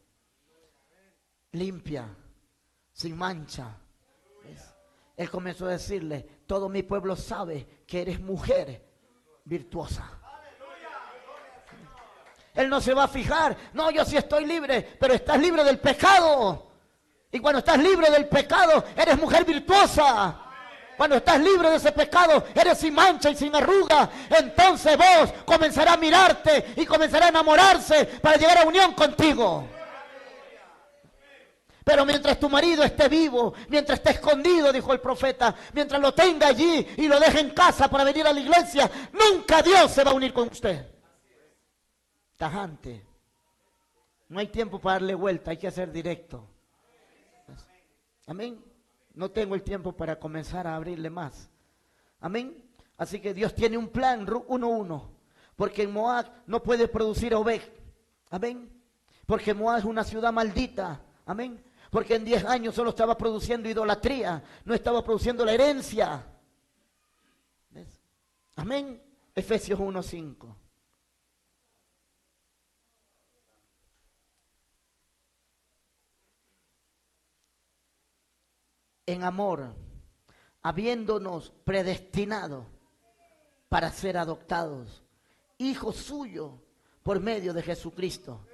Limpia, sin mancha. Él comenzó a decirle, todo mi pueblo sabe que eres mujer virtuosa. Él no se va a fijar, no, yo sí estoy libre, pero estás libre del pecado. Y cuando estás libre del pecado, eres mujer virtuosa. Cuando estás libre de ese pecado, eres sin mancha y sin arruga. Entonces vos comenzarás a mirarte y comenzarás a enamorarse para llegar a unión contigo. Pero mientras tu marido esté vivo, mientras esté escondido, dijo el profeta, mientras lo tenga allí y lo deje en casa para venir a la iglesia, nunca Dios se va a unir con usted. tajante. No hay tiempo para darle vuelta, hay que hacer directo. Amén. No tengo el tiempo para comenzar a abrirle más. Amén. Así que Dios tiene un plan 1-1. Porque en Moab no puede producir Obed. Amén. Porque Moab es una ciudad maldita. Amén. Porque en 10 años solo estaba produciendo idolatría. No estaba produciendo la herencia. ¿Ves? Amén. Efesios 1:5. En amor, habiéndonos predestinado para ser adoptados, hijos suyos, por medio de Jesucristo,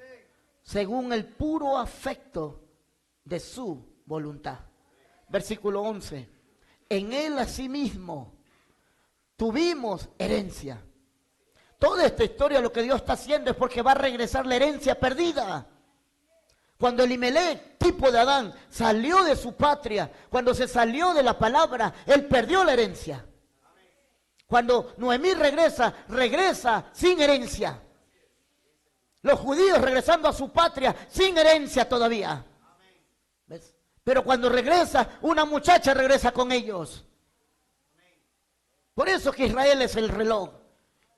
según el puro afecto de su voluntad. Versículo 11. En él asimismo tuvimos herencia. Toda esta historia lo que Dios está haciendo es porque va a regresar la herencia perdida. Cuando Elimelech, tipo de Adán, salió de su patria, cuando se salió de la palabra, él perdió la herencia. Cuando Noemí regresa sin herencia. Los judíos regresando a su patria sin herencia todavía. ¿Ves? Pero cuando regresa, una muchacha regresa con ellos. Por eso que Israel es el reloj.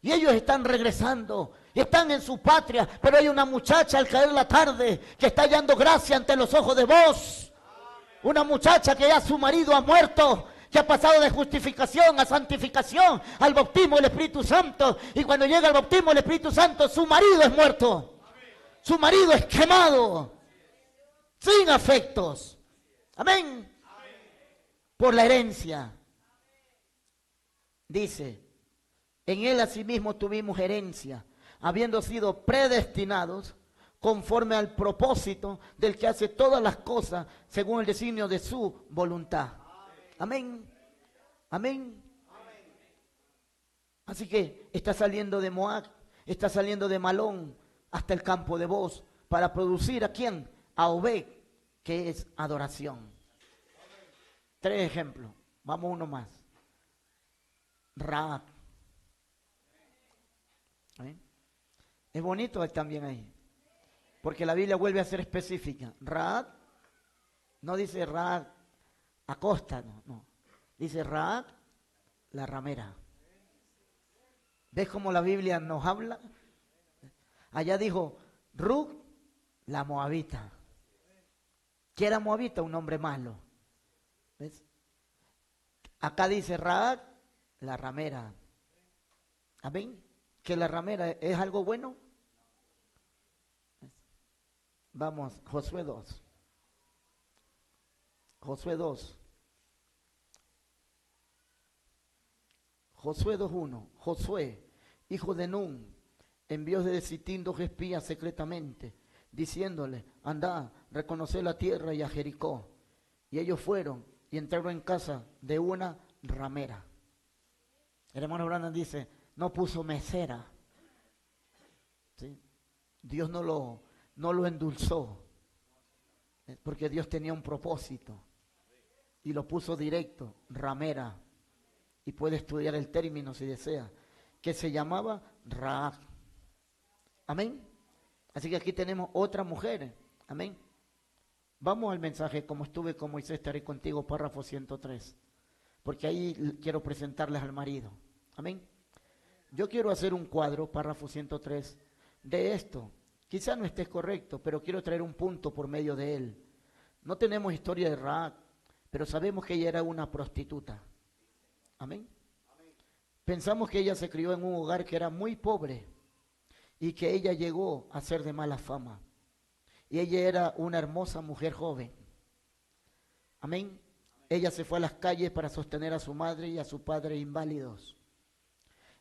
Y ellos están regresando, están en su patria, pero hay una muchacha al caer la tarde que está hallando gracia ante los ojos de vos. Una muchacha que ya su marido ha muerto, que ha pasado de justificación a santificación, al bautismo del Espíritu Santo. Y cuando llega el bautismo del Espíritu Santo, su marido es muerto. Su marido es quemado, sin afectos. Amén. Por la herencia. Dice, en él asimismo tuvimos herencia, habiendo sido predestinados conforme al propósito del que hace todas las cosas según el designio de su voluntad. Amén. Amén. Así que está saliendo de Moab, está saliendo de Malón hasta el campo de Boz para producir ¿a quién? A Obed, que es adoración. 3 ejemplos. Vamos uno más. Rahab. ¿Eh? Es bonito también ahí, porque la Biblia vuelve a ser específica. Rahab, no dice Rahab Acosta, no. Dice Rahab, la ramera. ¿Ves cómo la Biblia nos habla? Allá dijo Ruth, la moabita. ¿Qué era moabita? Un hombre malo. ¿Ves? Acá dice Rahab, la ramera. Amén. Que la ramera es algo bueno. Vamos, Josué 2. Josué 2. Josué 2:1. Josué, hijo de Nun, envió de Sitín 2 espías secretamente, diciéndole, andad, reconoced la tierra y a Jericó. Y ellos fueron y entraron en casa de una ramera. El hermano Brandon dice, no puso mesera. ¿Sí? Dios no lo endulzó. Porque Dios tenía un propósito. Y lo puso directo, ramera. Y puede estudiar el término si desea. Que se llamaba Rahab. Amén. Así que aquí tenemos otra mujer. Amén. Vamos al mensaje, como estuve con Moisés, estaré contigo, párrafo 103. Porque ahí quiero presentarles al marido. Amén. Yo quiero hacer un cuadro, párrafo 103, de esto. Quizá no esté correcto, pero quiero traer un punto por medio de él. No tenemos historia de Rahab, pero sabemos que ella era una prostituta. Amén. Pensamos que ella se crió en un hogar que era muy pobre y que ella llegó a ser de mala fama. Y ella era una hermosa mujer joven. Amén. Ella se fue a las calles para sostener a su madre y a su padre inválidos.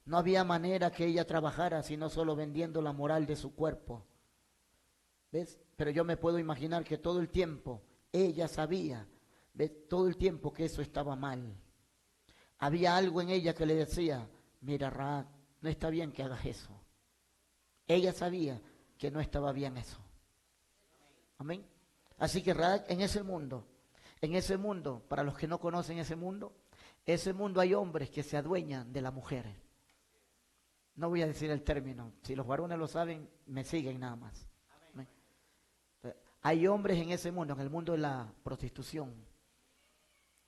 No había manera que ella trabajara sino solo vendiendo la moral de su cuerpo. ¿Ves? Pero yo me puedo imaginar que todo el tiempo ella sabía, ¿ves? Todo el tiempo que eso estaba mal. Había algo en ella que le decía, mira Rahab, no está bien que hagas eso. Ella sabía que no estaba bien eso. Amén. Así que Rahab en ese mundo, para los que no conocen ese mundo hay hombres que se adueñan de la mujer. No voy a decir el término. Si los varones lo saben, me siguen nada más. Hay hombres en ese mundo, en el mundo de la prostitución,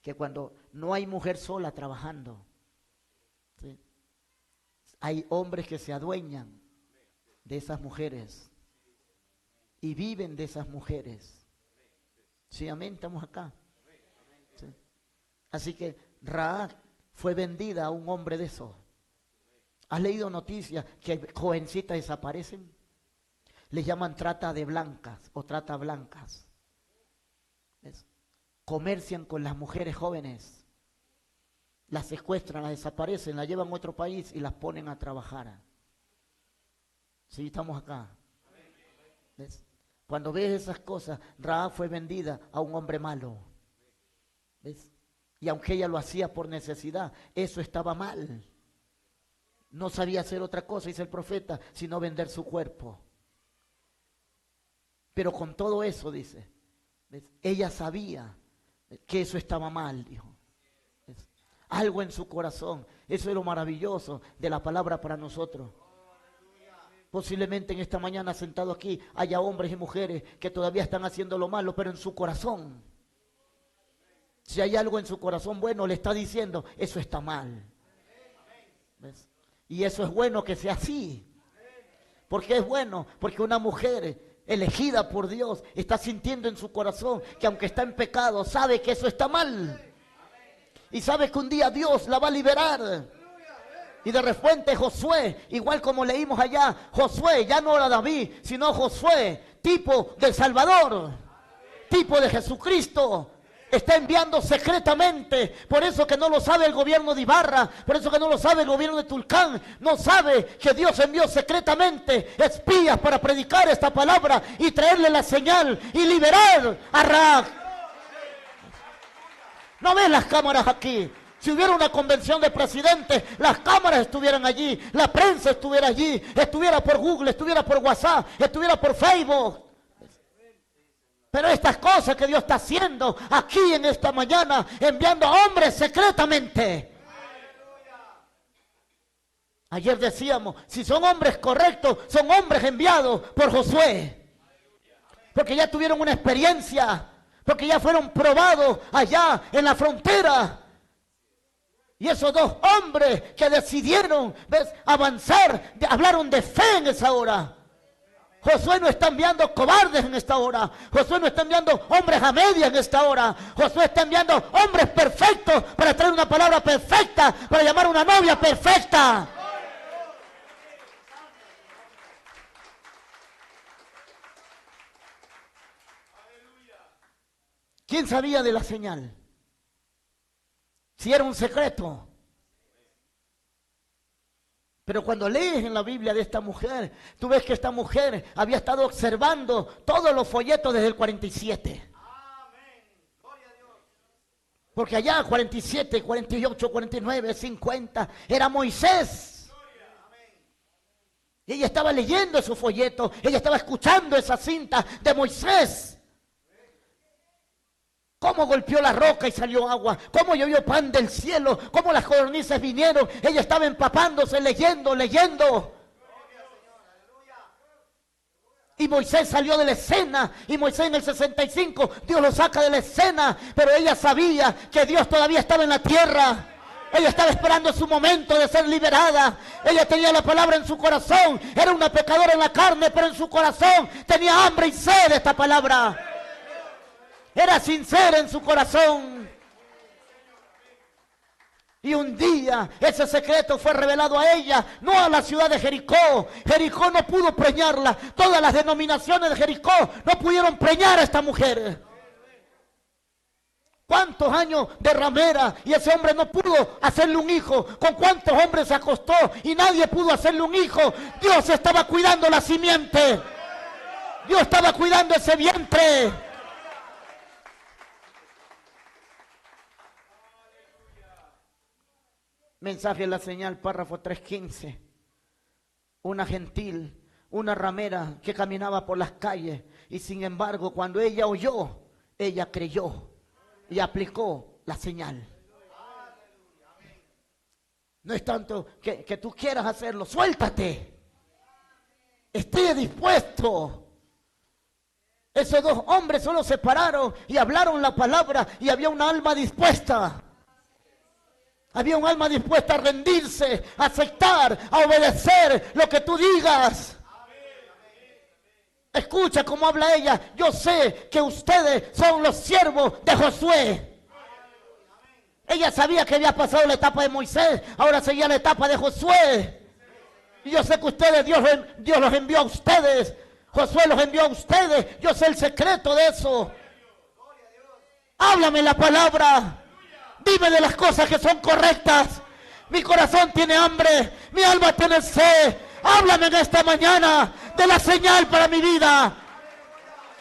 que cuando no hay mujer sola trabajando, ¿sí?, hay hombres que se adueñan de esas mujeres y viven de esas mujeres. Sí, amén, estamos acá. Sí. Así que Rahab fue vendida a un hombre de esos. ¿Has leído noticias que jovencitas desaparecen? Les llaman trata de blancas o trata blancas. ¿Ves? Comercian con las mujeres jóvenes. Las secuestran, las desaparecen, las llevan a otro país y las ponen a trabajar. Sí, estamos acá. ¿Ves? Cuando ves esas cosas, Rahab fue vendida a un hombre malo. ¿Ves? Y aunque ella lo hacía por necesidad, eso estaba mal. No sabía hacer otra cosa, dice el profeta, sino vender su cuerpo. Pero con todo eso, dice, ¿ves?, ella sabía que eso estaba mal, dijo. ¿Ves? Algo en su corazón. Eso es lo maravilloso de la palabra para nosotros. Posiblemente en esta mañana sentado aquí haya hombres y mujeres que todavía están haciendo lo malo, pero en su corazón. Si hay algo en su corazón bueno, le está diciendo, eso está mal. ¿Ves? Y eso es bueno que sea así. ¿Por qué es bueno? Porque una mujer elegida por Dios está sintiendo en su corazón que aunque está en pecado, sabe que eso está mal. Y sabe que un día Dios la va a liberar. Y de repente Josué, igual como leímos allá, Josué ya no era David, sino Josué, tipo del Salvador, tipo de Jesucristo. Está enviando secretamente. Por eso que no lo sabe el gobierno de Ibarra, por eso que no lo sabe el gobierno de Tulcán. No sabe que Dios envió secretamente espías para predicar esta palabra y traerle la señal y liberar a Rahab. ¿No ves las cámaras aquí? Si hubiera una convención de presidentes, las cámaras estuvieran allí, la prensa estuviera allí, estuviera por Google, estuviera por WhatsApp, estuviera por Facebook. Pero estas cosas que Dios está haciendo aquí en esta mañana, enviando a hombres secretamente. Ayer decíamos, si son hombres correctos, son hombres enviados por Josué. Porque ya tuvieron una experiencia, porque ya fueron probados allá en la frontera. Y esos dos hombres que decidieron, ¿ves?, avanzar, hablaron de fe en esa hora. Josué no está enviando cobardes en esta hora. Josué no está enviando hombres a media en esta hora. Josué está enviando hombres perfectos para traer una palabra perfecta, para llamar a una novia perfecta. ¿Quién sabía de la señal? Si era un secreto. Pero cuando lees en la Biblia de esta mujer, tú ves que esta mujer había estado observando todos los folletos desde el 47. Porque allá 47, 48, 49, 50 era Moisés. Y ella estaba leyendo esos folletos, ella estaba escuchando esa cinta de Moisés. Cómo golpeó la roca y salió agua, cómo llovió pan del cielo, cómo las codornices vinieron. Ella estaba empapándose, leyendo. Y Moisés salió de la escena, y Moisés en el 65, Dios lo saca de la escena, pero ella sabía que Dios todavía estaba en la tierra. Ella estaba esperando su momento de ser liberada. Ella tenía la palabra en su corazón, era una pecadora en la carne, pero en su corazón tenía hambre y sed de esta palabra. Era sincera en su corazón. Y un día ese secreto fue revelado a ella, no a la ciudad de Jericó. Jericó no pudo preñarla. Todas las denominaciones de Jericó no pudieron preñar a esta mujer. ¿Cuántos años de ramera y ese hombre no pudo hacerle un hijo? ¿Con cuántos hombres se acostó y nadie pudo hacerle un hijo? Dios estaba cuidando la simiente. Dios estaba cuidando ese vientre. Mensaje de la señal, párrafo 3:15. Una gentil, una ramera que caminaba por las calles y sin embargo cuando ella oyó, ella creyó y aplicó la señal. No es tanto que tú quieras hacerlo, suéltate. Esté dispuesto. Esos dos hombres solo se pararon y hablaron la palabra y había un alma dispuesta. Había un alma dispuesta a rendirse, a aceptar, a obedecer lo que tú digas. Escucha cómo habla ella. Yo sé que ustedes son los siervos de Josué. Ella sabía que había pasado la etapa de Moisés, ahora seguía la etapa de Josué. Y yo sé que ustedes, Dios los envió a ustedes. Josué los envió a ustedes. Yo sé el secreto de eso. Háblame la palabra. Dime de las cosas que son correctas. Mi corazón tiene hambre. Mi alma tiene sed. Háblame en esta mañana de la señal para mi vida.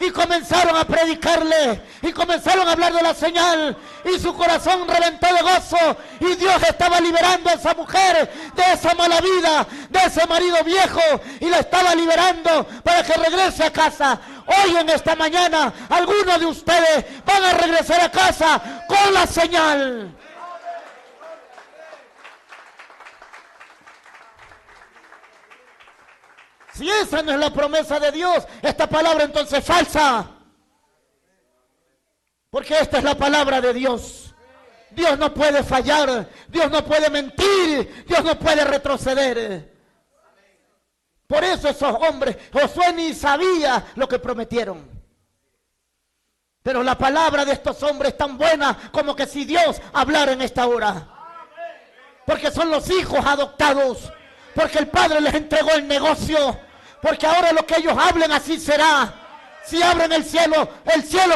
Y comenzaron a predicarle. Y comenzaron a hablar de la señal. Y su corazón reventó de gozo. Y Dios estaba liberando a esa mujer de esa mala vida, de ese marido viejo. Y la estaba liberando para que regrese a casa. Hoy en esta mañana, algunos de ustedes van a regresar a casa con la señal. Si esa no es la promesa de Dios, esta palabra entonces es falsa. Porque esta es la palabra de Dios. Dios no puede fallar, Dios no puede mentir, Dios no puede retroceder. Por eso esos hombres, Josué ni sabía lo que prometieron. Pero la palabra de estos hombres es tan buena como que si Dios hablara en esta hora. Porque son los hijos adoptados. Porque el Padre les entregó el negocio. Porque ahora lo que ellos hablen así será. Si abren el cielo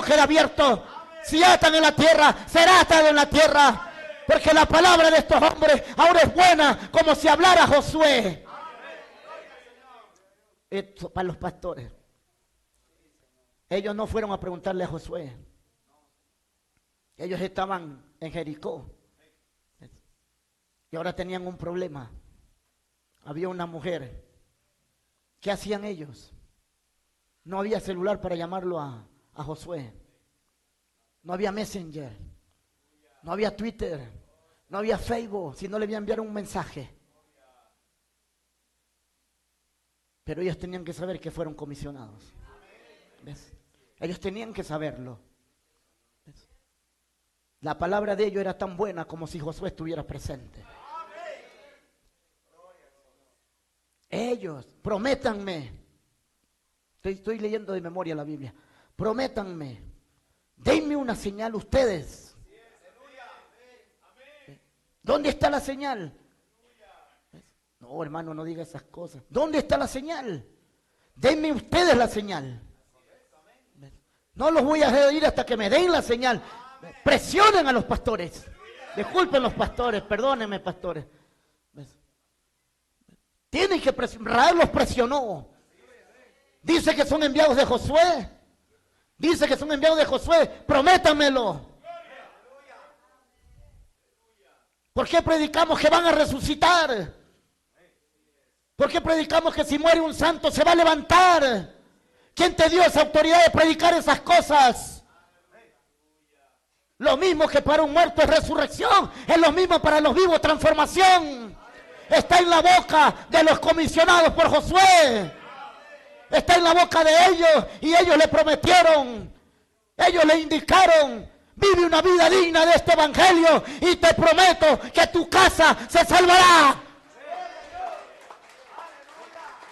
queda abierto. Si atan en la tierra, será atado en la tierra. Porque la palabra de estos hombres ahora es buena como si hablara Josué. Esto para los pastores. Ellos no fueron a preguntarle a Josué. Ellos estaban en Jericó. Y ahora tenían un problema. Había una mujer. ¿Qué hacían ellos? No había celular para llamarlo a Josué. No había Messenger. No había Twitter. No había Facebook. Si no le iba a enviar un mensaje. Pero ellos tenían que saber que fueron comisionados. ¿Ves? Ellos tenían que saberlo. ¿Ves? La palabra de ellos era tan buena como si Josué estuviera presente. Ellos, prométanme. Estoy leyendo de memoria la Biblia. Prométanme. Denme una señal ustedes. ¿Dónde está la señal? No, hermano, no diga esas cosas. ¿Dónde está la señal? Denme ustedes la señal. No los voy a dejar hasta que me den la señal. Presionen a los pastores. Disculpen los pastores, perdónenme pastores. Tienen que presionar. Raab los presionó. Dice que son enviados de Josué. Dice que son enviados de Josué. Prométamelo. ¿Por qué predicamos que van a resucitar? ¿Por qué predicamos que si muere un santo se va a levantar? ¿Quién te dio esa autoridad de predicar esas cosas? Lo mismo que para un muerto es resurrección, es lo mismo para los vivos, transformación. Está en la boca de los comisionados por Josué. Está en la boca de ellos y ellos le prometieron, ellos le indicaron, vive una vida digna de este evangelio y te prometo que tu casa se salvará.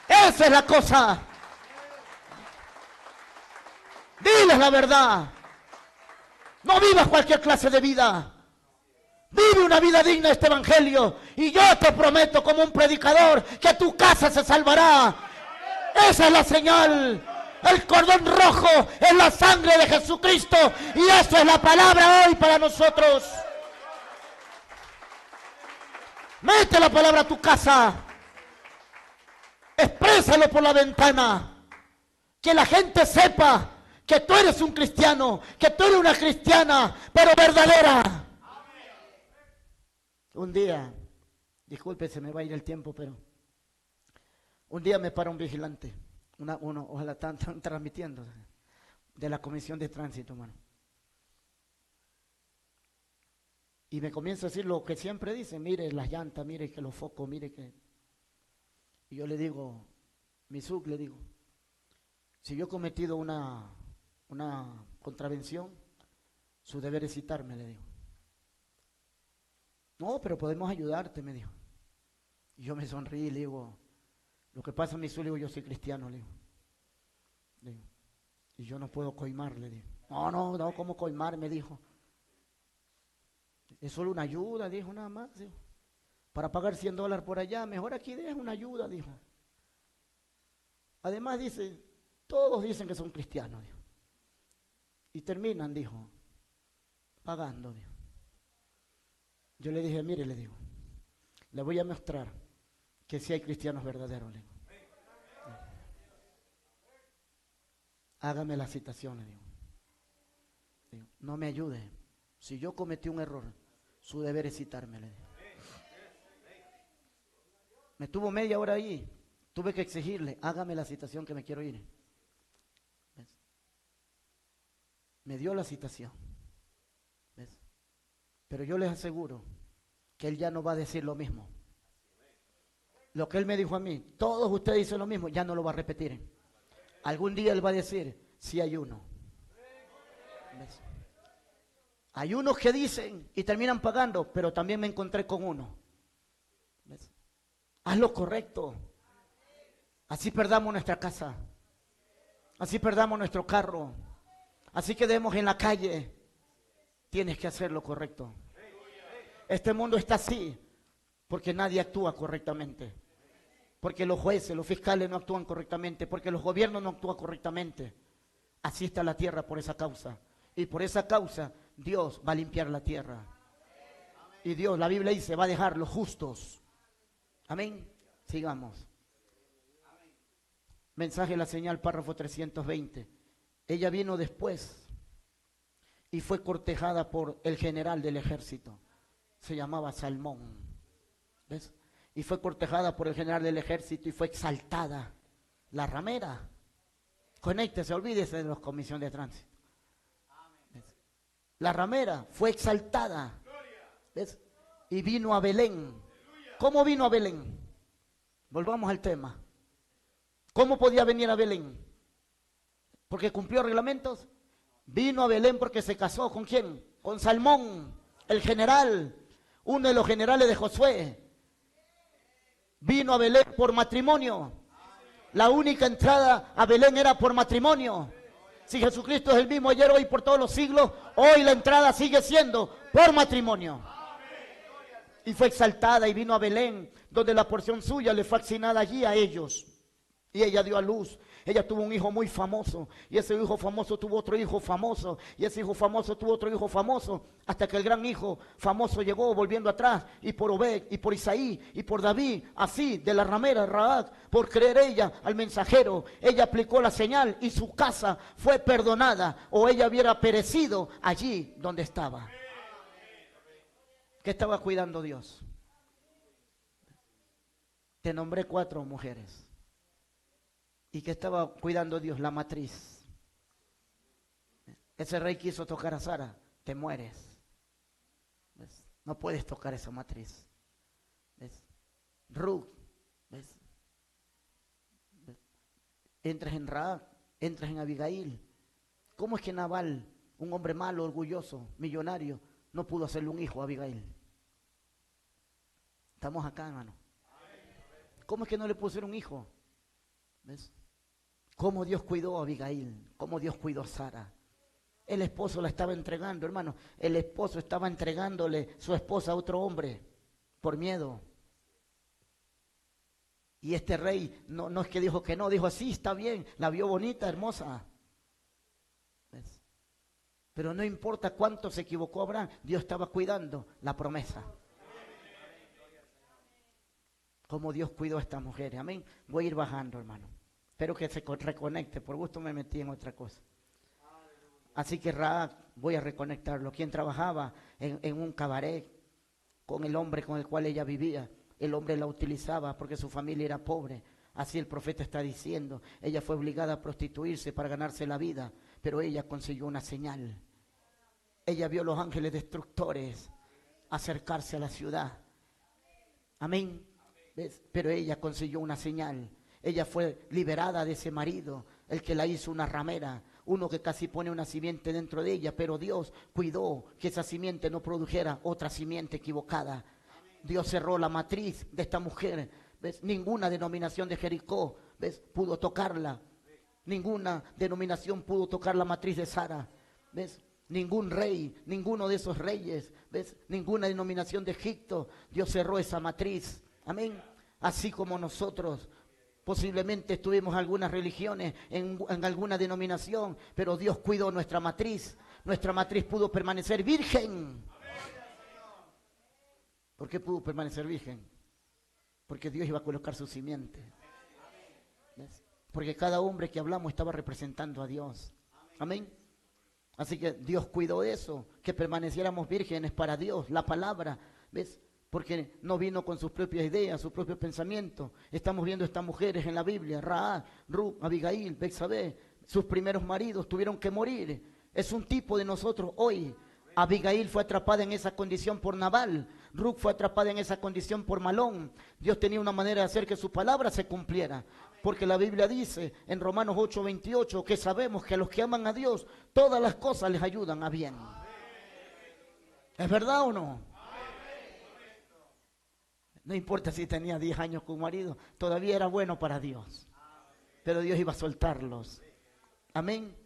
Esa es la cosa. Diles la verdad. No vivas cualquier clase de vida. Vive una vida digna de este evangelio. Y yo te prometo como un predicador que tu casa se salvará. Esa es la señal. El cordón rojo es la sangre de Jesucristo. Y eso es la palabra hoy para nosotros. Mete la palabra a tu casa. Exprésalo por la ventana. Que la gente sepa que tú eres un cristiano, que tú eres una cristiana, pero verdadera. Un día, disculpe, se me va a ir el tiempo, pero un día me para un vigilante, ojalá están transmitiendo, de la Comisión de Tránsito, hermano. Y me comienza a decir lo que siempre dicen, mire las llantas, mire que los focos, mire que... Y yo le digo, Misuk, le digo, si yo he cometido una contravención, su deber es citarme, le digo. No, pero podemos ayudarte, me dijo. Y yo me sonríi y le digo, lo que pasa, Misuk, le digo, yo soy cristiano, le digo. Y yo no puedo coimar, le digo. No, ¿cómo coimar? Me dijo. Es solo una ayuda, dijo, nada más. Dijo. Para pagar $100 por allá, mejor aquí deja una ayuda, dijo. Además dice, todos dicen que son cristianos, dijo. Y terminan, dijo, pagando, dijo. Yo le dije, mire, le digo, le voy a mostrar que sí hay cristianos verdaderos, le digo. Hágame la citación, le digo. No me ayude. Si yo cometí un error, su deber es citarme, le digo. Me tuvo media hora ahí. Tuve que exigirle, hágame la citación que me quiero ir. ¿Ves? Me dio la citación. ¿Ves? Pero yo les aseguro que él ya no va a decir lo mismo. Lo que él me dijo a mí, todos ustedes dicen lo mismo, ya no lo va a repetir. Algún día él va a decir, sí hay uno. ¿Ves? Hay unos que dicen y terminan pagando, pero también me encontré con uno. ¿Ves? Haz lo correcto. Así perdamos nuestra casa. Así perdamos nuestro carro. Así quedemos en la calle. Tienes que hacer lo correcto. Este mundo está así porque nadie actúa correctamente. Porque los jueces, los fiscales no actúan correctamente. Porque los gobiernos no actúan correctamente. Así está la tierra por esa causa. Y por esa causa Dios va a limpiar la tierra. Y Dios, la Biblia dice, va a dejar los justos. Amén. Sigamos. Mensaje de la señal, párrafo 320. Ella vino después y fue cortejada por el general del ejército. Se llamaba Salmón. ¿Ves? Y fue cortejada por el general del ejército y fue exaltada. La ramera. Conéctese, olvídese de las comisiones de tránsito. ¿Ves? La ramera fue exaltada. ¿Ves? Y vino a Belén. ¿Cómo vino a Belén? Volvamos al tema. ¿Cómo podía venir a Belén? ¿Porque cumplió reglamentos? Vino a Belén porque se casó ¿con quién? Con Salmón, el general, uno de los generales de Josué. Vino a Belén por matrimonio. La única entrada a Belén era por matrimonio. Si Jesucristo es el mismo ayer, hoy, por todos los siglos, hoy la entrada sigue siendo por matrimonio. Y fue exaltada y vino a Belén, donde la porción suya le fue asignada allí a ellos. Y ella dio a luz. Ella tuvo un hijo muy famoso. Y ese hijo famoso tuvo otro hijo famoso. Y ese hijo famoso tuvo otro hijo famoso. Hasta que el gran hijo famoso llegó volviendo atrás. Y por Obed, y por Isaí, y por David. Así, de la ramera Rahab, por creer ella al mensajero. Ella aplicó la señal y su casa fue perdonada. O ella hubiera perecido allí donde estaba. ¿Qué estaba cuidando Dios? Te nombré 4 mujeres. ¿Y qué estaba cuidando Dios? La matriz. Ese rey quiso tocar a Sara, te mueres. ¿Ves? No puedes tocar esa matriz. ¿Ves? Ruth, ¿ves? ¿Ves? Entras en Rahab, entras en Abigail. ¿Cómo es que Nabal, un hombre malo, orgulloso, millonario, no pudo hacerle un hijo a Abigail? Estamos acá, hermano. ¿Cómo es que no le pudo hacer un hijo? ¿Ves? Cómo Dios cuidó a Abigail, cómo Dios cuidó a Sara. El esposo la estaba entregando, hermano. El esposo estaba entregándole su esposa a otro hombre por miedo. Y este rey no es que dijo que no, dijo sí, está bien, la vio bonita, hermosa. ¿Ves? Pero no importa cuánto se equivocó Abraham, Dios estaba cuidando la promesa. Como Dios cuidó a estas mujeres, amén. Voy a ir bajando, hermano. Espero que se reconecte, por gusto me metí en otra cosa. Así que Rahab, voy a reconectarlo. Quien trabajaba en un cabaret con el hombre con el cual ella vivía, el hombre la utilizaba porque su familia era pobre. Así el profeta está diciendo. Ella fue obligada a prostituirse para ganarse la vida, pero ella consiguió una señal. Ella vio los ángeles destructores acercarse a la ciudad. Amén. ¿Ves? Pero ella consiguió una señal. Ella fue liberada de ese marido, el que la hizo una ramera, uno que casi pone una simiente dentro de ella, pero Dios cuidó que esa simiente no produjera otra simiente equivocada. Dios cerró la matriz de esta mujer. ¿Ves? Ninguna denominación de Jericó, ¿ves?, pudo tocarla. Ninguna denominación pudo tocar la matriz de Sara. ¿Ves? Ningún rey, ninguno de esos reyes, ¿ves?, ninguna denominación de Egipto. Dios cerró esa matriz. Amén. Así como nosotros posiblemente estuvimos en algunas religiones, en alguna denominación, pero Dios cuidó nuestra matriz. Nuestra matriz pudo permanecer virgen. ¿Por qué pudo permanecer virgen? Porque Dios iba a colocar su simiente. ¿Ves? Porque cada hombre que hablamos estaba representando a Dios. Amén. Así que Dios cuidó eso, que permaneciéramos vírgenes para Dios, la palabra. ¿Ves? Porque no vino con sus propias ideas, sus propios pensamientos. Estamos viendo estas mujeres en la Biblia, Rahab, Ruth, Abigail, Betsabé. Sus primeros maridos tuvieron que morir. Es un tipo de nosotros hoy. Abigail fue atrapada en esa condición por Nabal. Ruth fue atrapada en esa condición por Malón. Dios tenía una manera de hacer que su palabra se cumpliera. Porque la Biblia dice en Romanos 8:28 que sabemos que a los que aman a Dios, todas las cosas les ayudan a bien. ¿Es verdad o no? No importa si tenía 10 años con marido, todavía era bueno para Dios. Pero Dios iba a soltarlos. Amén.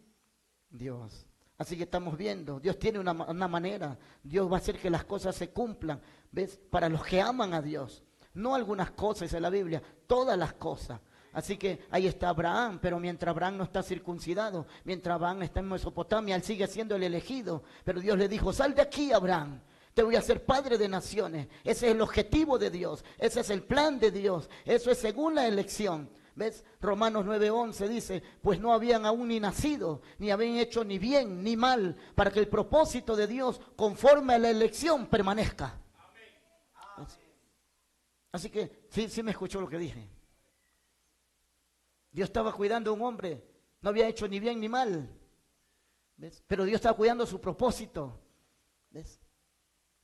Dios. Así que estamos viendo, Dios tiene una manera, Dios va a hacer que las cosas se cumplan, ¿ves? Para los que aman a Dios, no algunas cosas en la Biblia, todas las cosas. Así que ahí está Abraham, pero mientras Abraham no está circuncidado, mientras Abraham está en Mesopotamia, él sigue siendo el elegido, pero Dios le dijo, sal de aquí, Abraham, te voy a hacer padre de naciones. Ese es el objetivo de Dios, ese es el plan de Dios, eso es según la elección. ¿Ves? Romanos 9:11 dice, pues no habían aún ni nacido, ni habían hecho ni bien ni mal, para que el propósito de Dios, conforme a la elección, permanezca. ¿Ves? Así que, sí me escuchó lo que dije. Dios estaba cuidando a un hombre, no había hecho ni bien ni mal. ¿Ves? Pero Dios estaba cuidando su propósito. ¿Ves?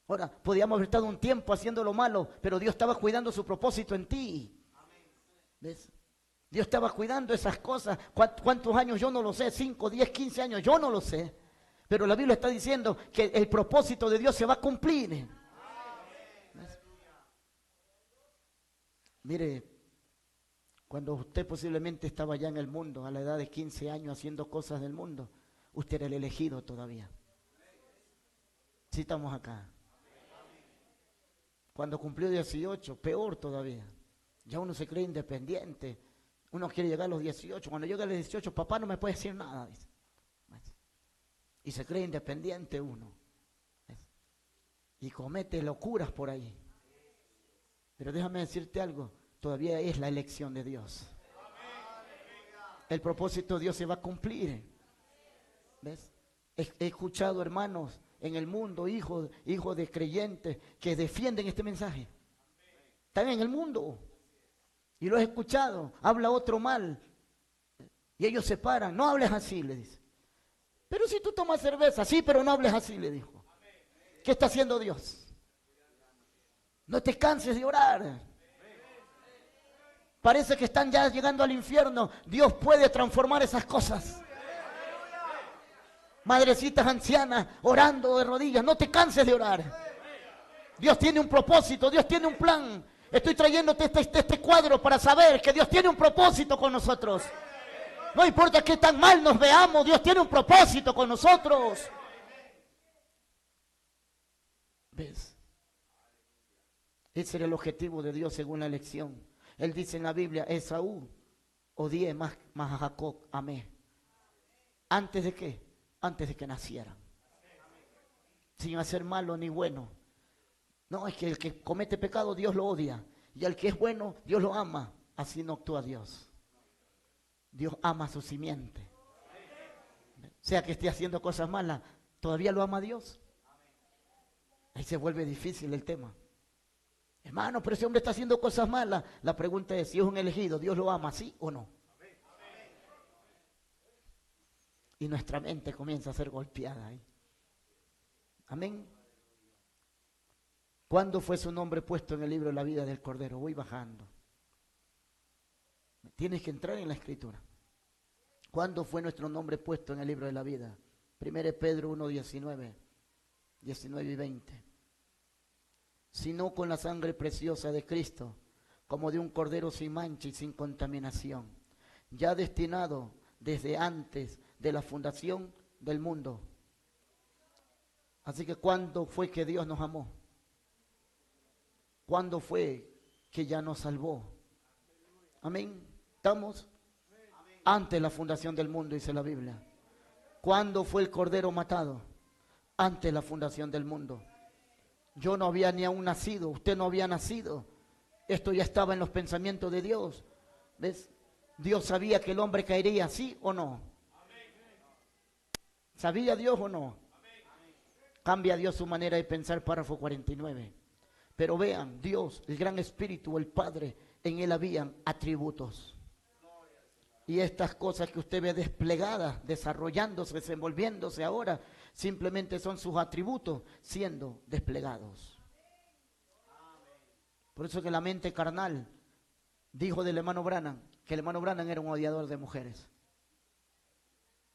Ahora, podíamos haber estado un tiempo haciendo lo malo, pero Dios estaba cuidando su propósito en ti. ¿Ves? Dios estaba cuidando esas cosas. ¿Cuántos años? Yo no lo sé. 5, 10, 15 años. Yo no lo sé. Pero la Biblia está diciendo que el propósito de Dios se va a cumplir. ¿Ves? Mire, cuando usted posiblemente estaba ya en el mundo, a la edad de 15 años haciendo cosas del mundo, usted era el elegido todavía. Sí estamos acá. Cuando cumplió 18, peor todavía. Ya uno se cree independiente. Uno quiere llegar a los 18. Cuando llega a los 18, papá no me puede decir nada, dice. Y se cree independiente uno. Y comete locuras por ahí. Pero déjame decirte algo. Todavía es la elección de Dios. El propósito de Dios se va a cumplir. ¿Ves? He escuchado, hermanos, en el mundo, hijos de creyentes que defienden este mensaje. Están en el mundo. Y lo he escuchado, habla otro mal. Y ellos se paran, no hables así, le dice. Pero si tú tomas cerveza, sí, pero no hables así, le dijo. ¿Qué está haciendo Dios? No te canses de orar. Parece que están ya llegando al infierno. Dios puede transformar esas cosas. Madrecitas ancianas orando de rodillas, no te canses de orar. Dios tiene un propósito, Dios tiene un plan. Estoy trayéndote este cuadro para saber que Dios tiene un propósito con nosotros. No importa qué tan mal nos veamos, Dios tiene un propósito con nosotros. ¿Ves? Ese era el objetivo de Dios según la elección. Él dice en la Biblia, Esaú odié más a Jacob, amé. ¿Antes de qué? Antes de que nacieran. Sin hacer malo ni bueno. No, es que el que comete pecado Dios lo odia. Y al que es bueno Dios lo ama. Así no actúa Dios. Dios ama a su simiente. Sea que esté haciendo cosas malas, ¿todavía lo ama Dios? Ahí se vuelve difícil el tema. Hermano, pero ese hombre está haciendo cosas malas. La pregunta es, si es un elegido, ¿Dios lo ama, sí o no? Y nuestra mente comienza a ser golpeada ahí. Amén. ¿Cuándo fue su nombre puesto en el libro de la vida del Cordero? Voy bajando. Tienes que entrar en la Escritura. ¿Cuándo fue nuestro nombre puesto en el libro de la vida? 1 Pedro 1, 19 y 20. Sino con la sangre preciosa de Cristo, como de un cordero sin mancha y sin contaminación, ya destinado desde antes de la fundación del mundo. Así que ¿cuándo fue que Dios nos amó? ¿Cuándo fue que ya nos salvó? Amén. ¿Estamos? Antes de la fundación del mundo, dice la Biblia. ¿Cuándo fue el cordero matado? Antes de la fundación del mundo. Yo no había ni aún nacido, usted no había nacido. Esto ya estaba en los pensamientos de Dios. ¿Ves? Dios sabía que el hombre caería, ¿sí o no? ¿Sabía Dios o no? Cambia Dios su manera de pensar, párrafo 49. Pero vean, Dios, el gran Espíritu, el Padre, en Él habían atributos. Y estas cosas que usted ve desplegadas, desarrollándose, desenvolviéndose ahora, simplemente son sus atributos siendo desplegados. Por eso que la mente carnal dijo del hermano Branham, que el hermano Branham era un odiador de mujeres.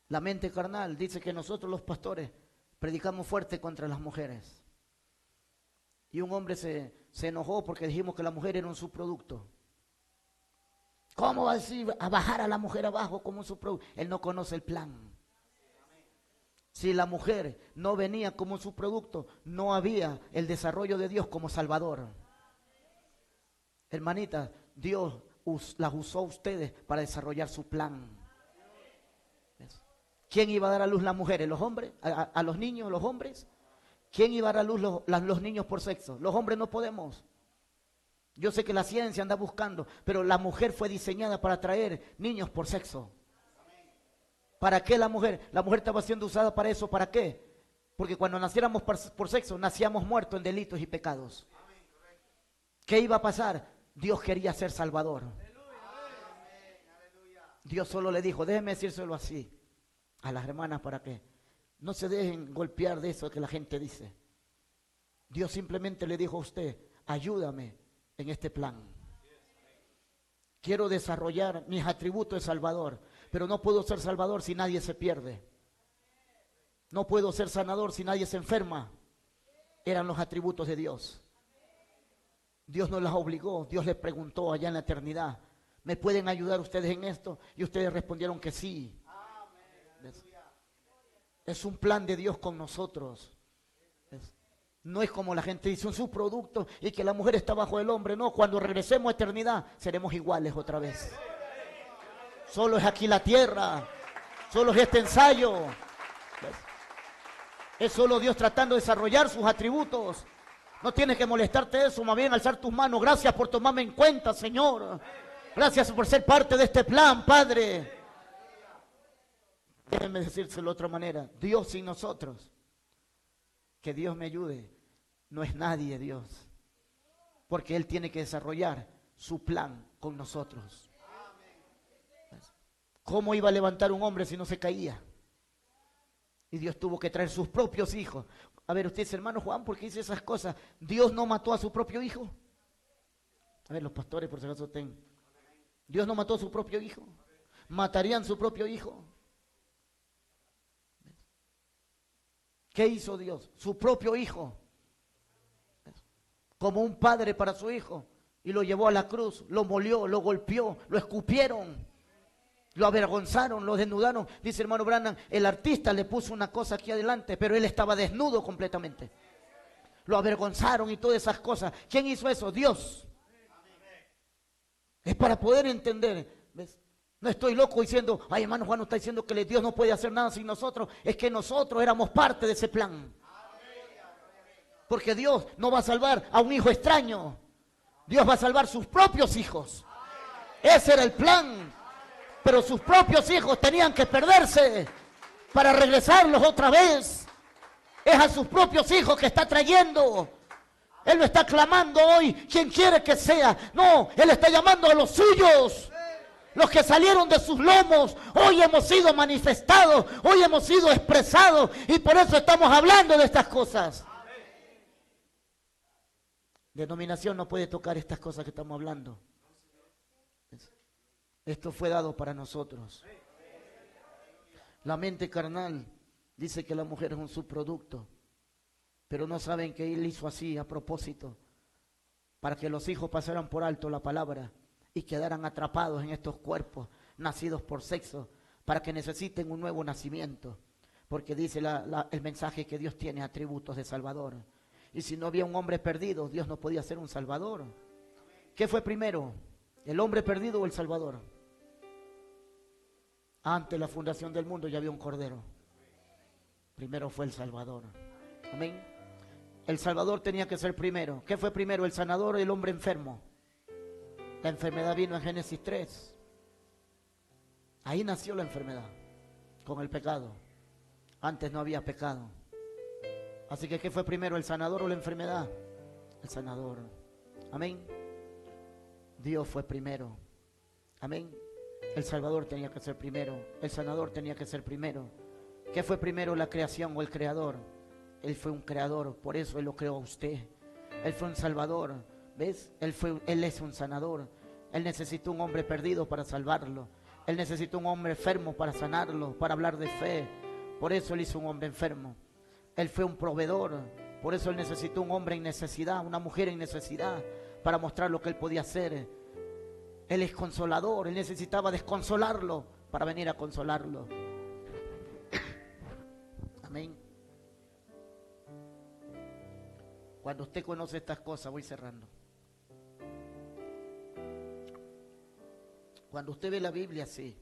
La mente carnal dice que nosotros los pastores predicamos fuerte contra las mujeres. Y un hombre se enojó porque dijimos que la mujer era un subproducto. ¿Cómo va a decir a bajar a la mujer abajo como un subproducto? Él no conoce el plan. Si la mujer no venía como un subproducto, no había el desarrollo de Dios como Salvador. Hermanita, Dios las usó a ustedes para desarrollar su plan. ¿Quién iba a dar a luz las mujeres? ¿Los hombres? ¿A los niños, los hombres? ¿Quién iba a dar a luz los niños por sexo? Los hombres no podemos. Yo sé que la ciencia anda buscando, pero la mujer fue diseñada para traer niños por sexo. ¿Para qué la mujer? La mujer estaba siendo usada para eso. ¿Para qué? Porque cuando naciéramos por sexo, nacíamos muertos en delitos y pecados. ¿Qué iba a pasar? Dios quería ser Salvador. Dios solo le dijo, déjeme decírselo así a las hermanas para que no se dejen golpear de eso que la gente dice. Dios simplemente le dijo a usted, ayúdame en este plan. Quiero desarrollar mis atributos de Salvador, pero no puedo ser Salvador si nadie se pierde. No puedo ser sanador si nadie se enferma. Eran los atributos de Dios. Dios no las obligó, Dios les preguntó allá en la eternidad, ¿me pueden ayudar ustedes en esto? Y ustedes respondieron que sí. Es un plan de Dios con nosotros. No es como la gente dice, un subproducto y que la mujer está bajo el hombre. No, cuando regresemos a eternidad seremos iguales otra vez. Solo es aquí la tierra, solo es este ensayo. Es solo Dios tratando de desarrollar sus atributos. No tienes que molestarte eso, más bien alzar tus manos. Gracias por tomarme en cuenta, Señor. Gracias por ser parte de este plan, Padre. Déjenme decírselo de otra manera. Dios sin nosotros. Que Dios me ayude. No es nadie, Dios. Porque Él tiene que desarrollar su plan con nosotros. ¿Cómo iba a levantar un hombre si no se caía? Y Dios tuvo que traer sus propios hijos. A ver, usted dice, hermano Juan, ¿por qué dice esas cosas? ¿Dios no mató a su propio hijo? A ver, los pastores por si acaso ten. ¿Dios no mató a su propio hijo? ¿Matarían su propio hijo? ¿Qué hizo Dios? Su propio hijo. Como un padre para su hijo. Y lo llevó a la cruz, lo molió, lo golpeó, lo escupieron. Lo avergonzaron, lo desnudaron. Dice hermano Branham, el artista le puso una cosa aquí adelante, pero él estaba desnudo completamente. Lo avergonzaron y todas esas cosas. ¿Quién hizo eso? Dios. Es para poder entender. ¿Ves? No estoy loco diciendo, ay hermano Juan no está diciendo que Dios no puede hacer nada sin nosotros. Es que nosotros éramos parte de ese plan. Porque Dios no va a salvar a un hijo extraño. Dios va a salvar sus propios hijos. Ese era el plan. Pero sus propios hijos tenían que perderse para regresarlos otra vez. Es a sus propios hijos que está trayendo. Él no está clamando hoy quien quiere que sea. No, Él está llamando a los suyos. Los que salieron de sus lomos. Hoy hemos sido manifestados. Hoy hemos sido expresados. Y por eso estamos hablando de estas cosas. Denominación no puede tocar estas cosas que estamos hablando. Esto fue dado para nosotros. La mente carnal dice que la mujer es un subproducto, pero no saben que Él hizo así a propósito, para que los hijos pasaran por alto la palabra y quedaran atrapados en estos cuerpos nacidos por sexo, para que necesiten un nuevo nacimiento, porque dice el mensaje que Dios tiene atributos de Salvador. Y si no había un hombre perdido, Dios no podía ser un Salvador. ¿Qué fue primero? ¿El hombre perdido o el Salvador? Antes de la fundación del mundo ya había un cordero. Primero fue el Salvador. Amén. El Salvador tenía que ser primero. ¿Qué fue primero, el sanador o el hombre enfermo? La enfermedad vino en Génesis 3. Ahí nació la enfermedad, con el pecado. Antes no había pecado. Así que ¿qué fue primero, el sanador o la enfermedad? El sanador. Amén. Dios fue primero. Amén. El Salvador tenía que ser primero. El sanador tenía que ser primero. ¿Qué fue primero, la creación o el creador? Él fue un creador, por eso Él lo creó a usted. Él fue un salvador, ¿ves? Él es un sanador. Él necesitó un hombre perdido para salvarlo. Él necesitó un hombre enfermo para sanarlo, para hablar de fe. Por eso Él hizo un hombre enfermo. Él fue un proveedor, por eso Él necesitó un hombre en necesidad, una mujer en necesidad, para mostrar lo que Él podía hacer. Él es consolador, Él necesitaba desconsolarlo para venir a consolarlo. Amén. Cuando usted conoce estas cosas, voy cerrando. Cuando usted ve la Biblia así,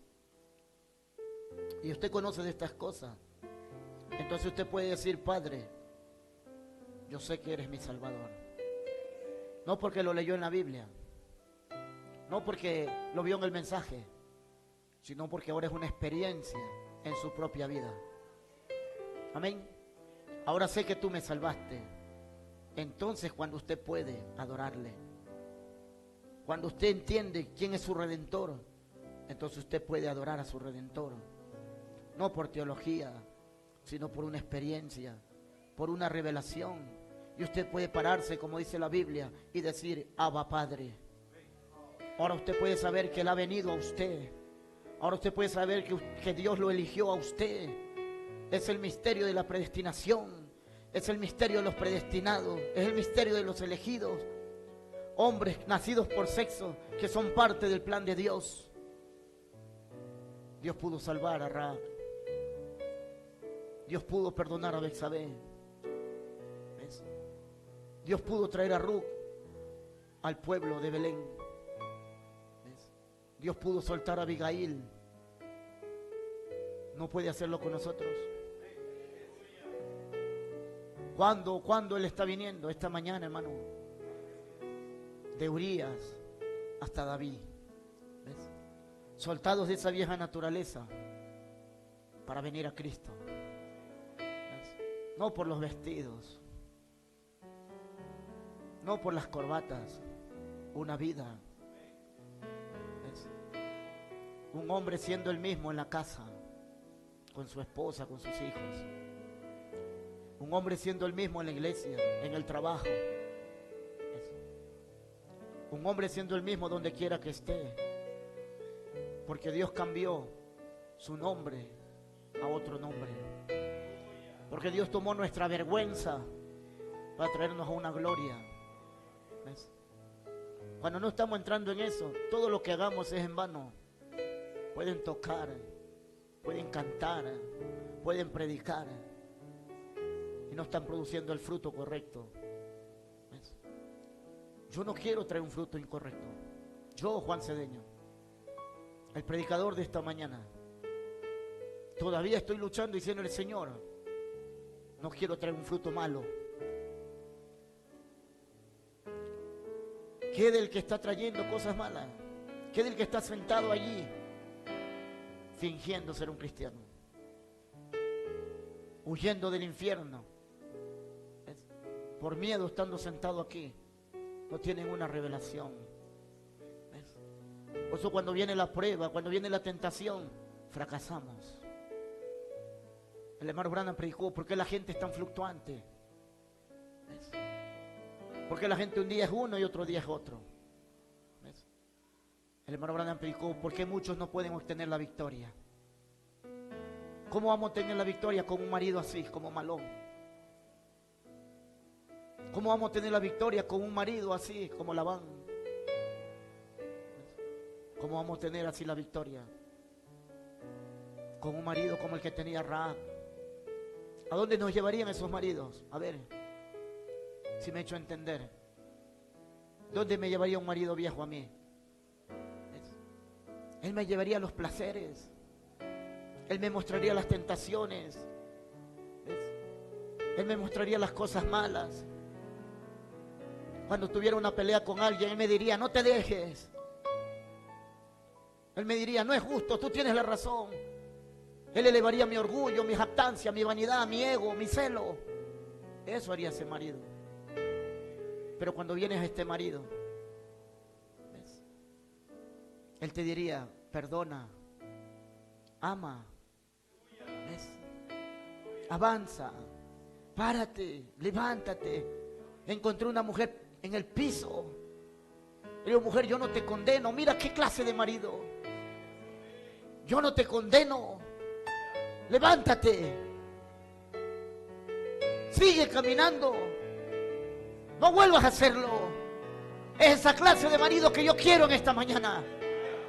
y usted conoce de estas cosas, entonces usted puede decir: Padre, yo sé que eres mi Salvador. No porque lo leyó en la Biblia, no porque lo vio en el mensaje, sino porque ahora es una experiencia en su propia vida. Amén. Ahora sé que tú me salvaste. Entonces cuando usted puede adorarle, cuando usted entiende quién es su Redentor, entonces usted puede adorar a su Redentor. No por teología, sino por una experiencia, por una revelación. Y usted puede pararse, como dice la Biblia, y decir: Abba, Padre. Ahora usted puede saber que Él ha venido a usted. Ahora usted puede saber que Dios lo eligió a usted. Es el misterio de la predestinación. Es el misterio de los predestinados. Es el misterio de los elegidos. Hombres nacidos por sexo que son parte del plan de Dios. Dios pudo salvar a Rahab. Dios pudo perdonar a Betsabé. ¿Ves? Dios pudo traer a Ruth al pueblo de Belén. ¿Ves? Dios pudo soltar a Abigail. ¿No puede hacerlo con nosotros? ¿Cuándo Él está viniendo? Esta mañana, hermano. De Urías hasta David. ¿Ves? Soltados de esa vieja naturaleza para venir a Cristo. ¿Ves? No por los vestidos, no por las corbatas, una vida. ¿Ves? Un hombre siendo el mismo en la casa, con su esposa, con sus hijos. Un hombre siendo el mismo en la iglesia, en el trabajo. ¿Ves? Un hombre siendo el mismo donde quiera que esté. Porque Dios cambió su nombre a otro nombre. Porque Dios tomó nuestra vergüenza para traernos a una gloria. ¿Ves? Cuando no estamos entrando en eso, todo lo que hagamos es en vano. Pueden tocar, pueden cantar, pueden predicar, y no están produciendo el fruto correcto. ¿Ves? Yo no quiero traer un fruto incorrecto. Yo, Juan Cedeño, el predicador de esta mañana, todavía estoy luchando diciéndole: Señor, no quiero traer un fruto malo. ¿Qué del que está trayendo cosas malas? ¿Qué del que está sentado allí fingiendo ser un cristiano? Huyendo del infierno. ¿Ves? Por miedo estando sentado aquí. No tienen una revelación. ¿Ves? Por eso cuando viene la prueba, cuando viene la tentación, fracasamos. El hermano Branham predicó: ¿por qué la gente es tan fluctuante? ¿Ves? Porque la gente un día es uno y otro día es otro. ¿Ves? El hermano Branham explicó por qué muchos no pueden obtener la victoria. ¿Cómo vamos a obtener la victoria con un marido así, como malón? ¿Cómo vamos a obtener la victoria con un marido así, como Labán? ¿Cómo vamos a obtener así la victoria con un marido como el que tenía Rahab? ¿A dónde nos llevarían esos maridos? A ver, si me he hecho entender. ¿Dónde me llevaría un marido viejo a mí? Él me llevaría a los placeres. Él me mostraría las tentaciones. Él me mostraría las cosas malas. Cuando tuviera una pelea con alguien, él me diría, no te dejes. Él me diría, no es justo, tú tienes la razón. Él elevaría mi orgullo, mi jactancia, mi vanidad, mi ego, mi celo. Eso haría ese marido. Pero cuando vienes a este marido, ¿ves? Él te diría, perdona, ama, ¿ves? Avanza, párate, levántate. Encontré una mujer en el piso. Le digo, mujer, yo no te condeno. Mira qué clase de marido. Yo no te condeno. Levántate. Sigue caminando. No vuelvas a hacerlo. Es esa clase de marido que yo quiero en esta mañana.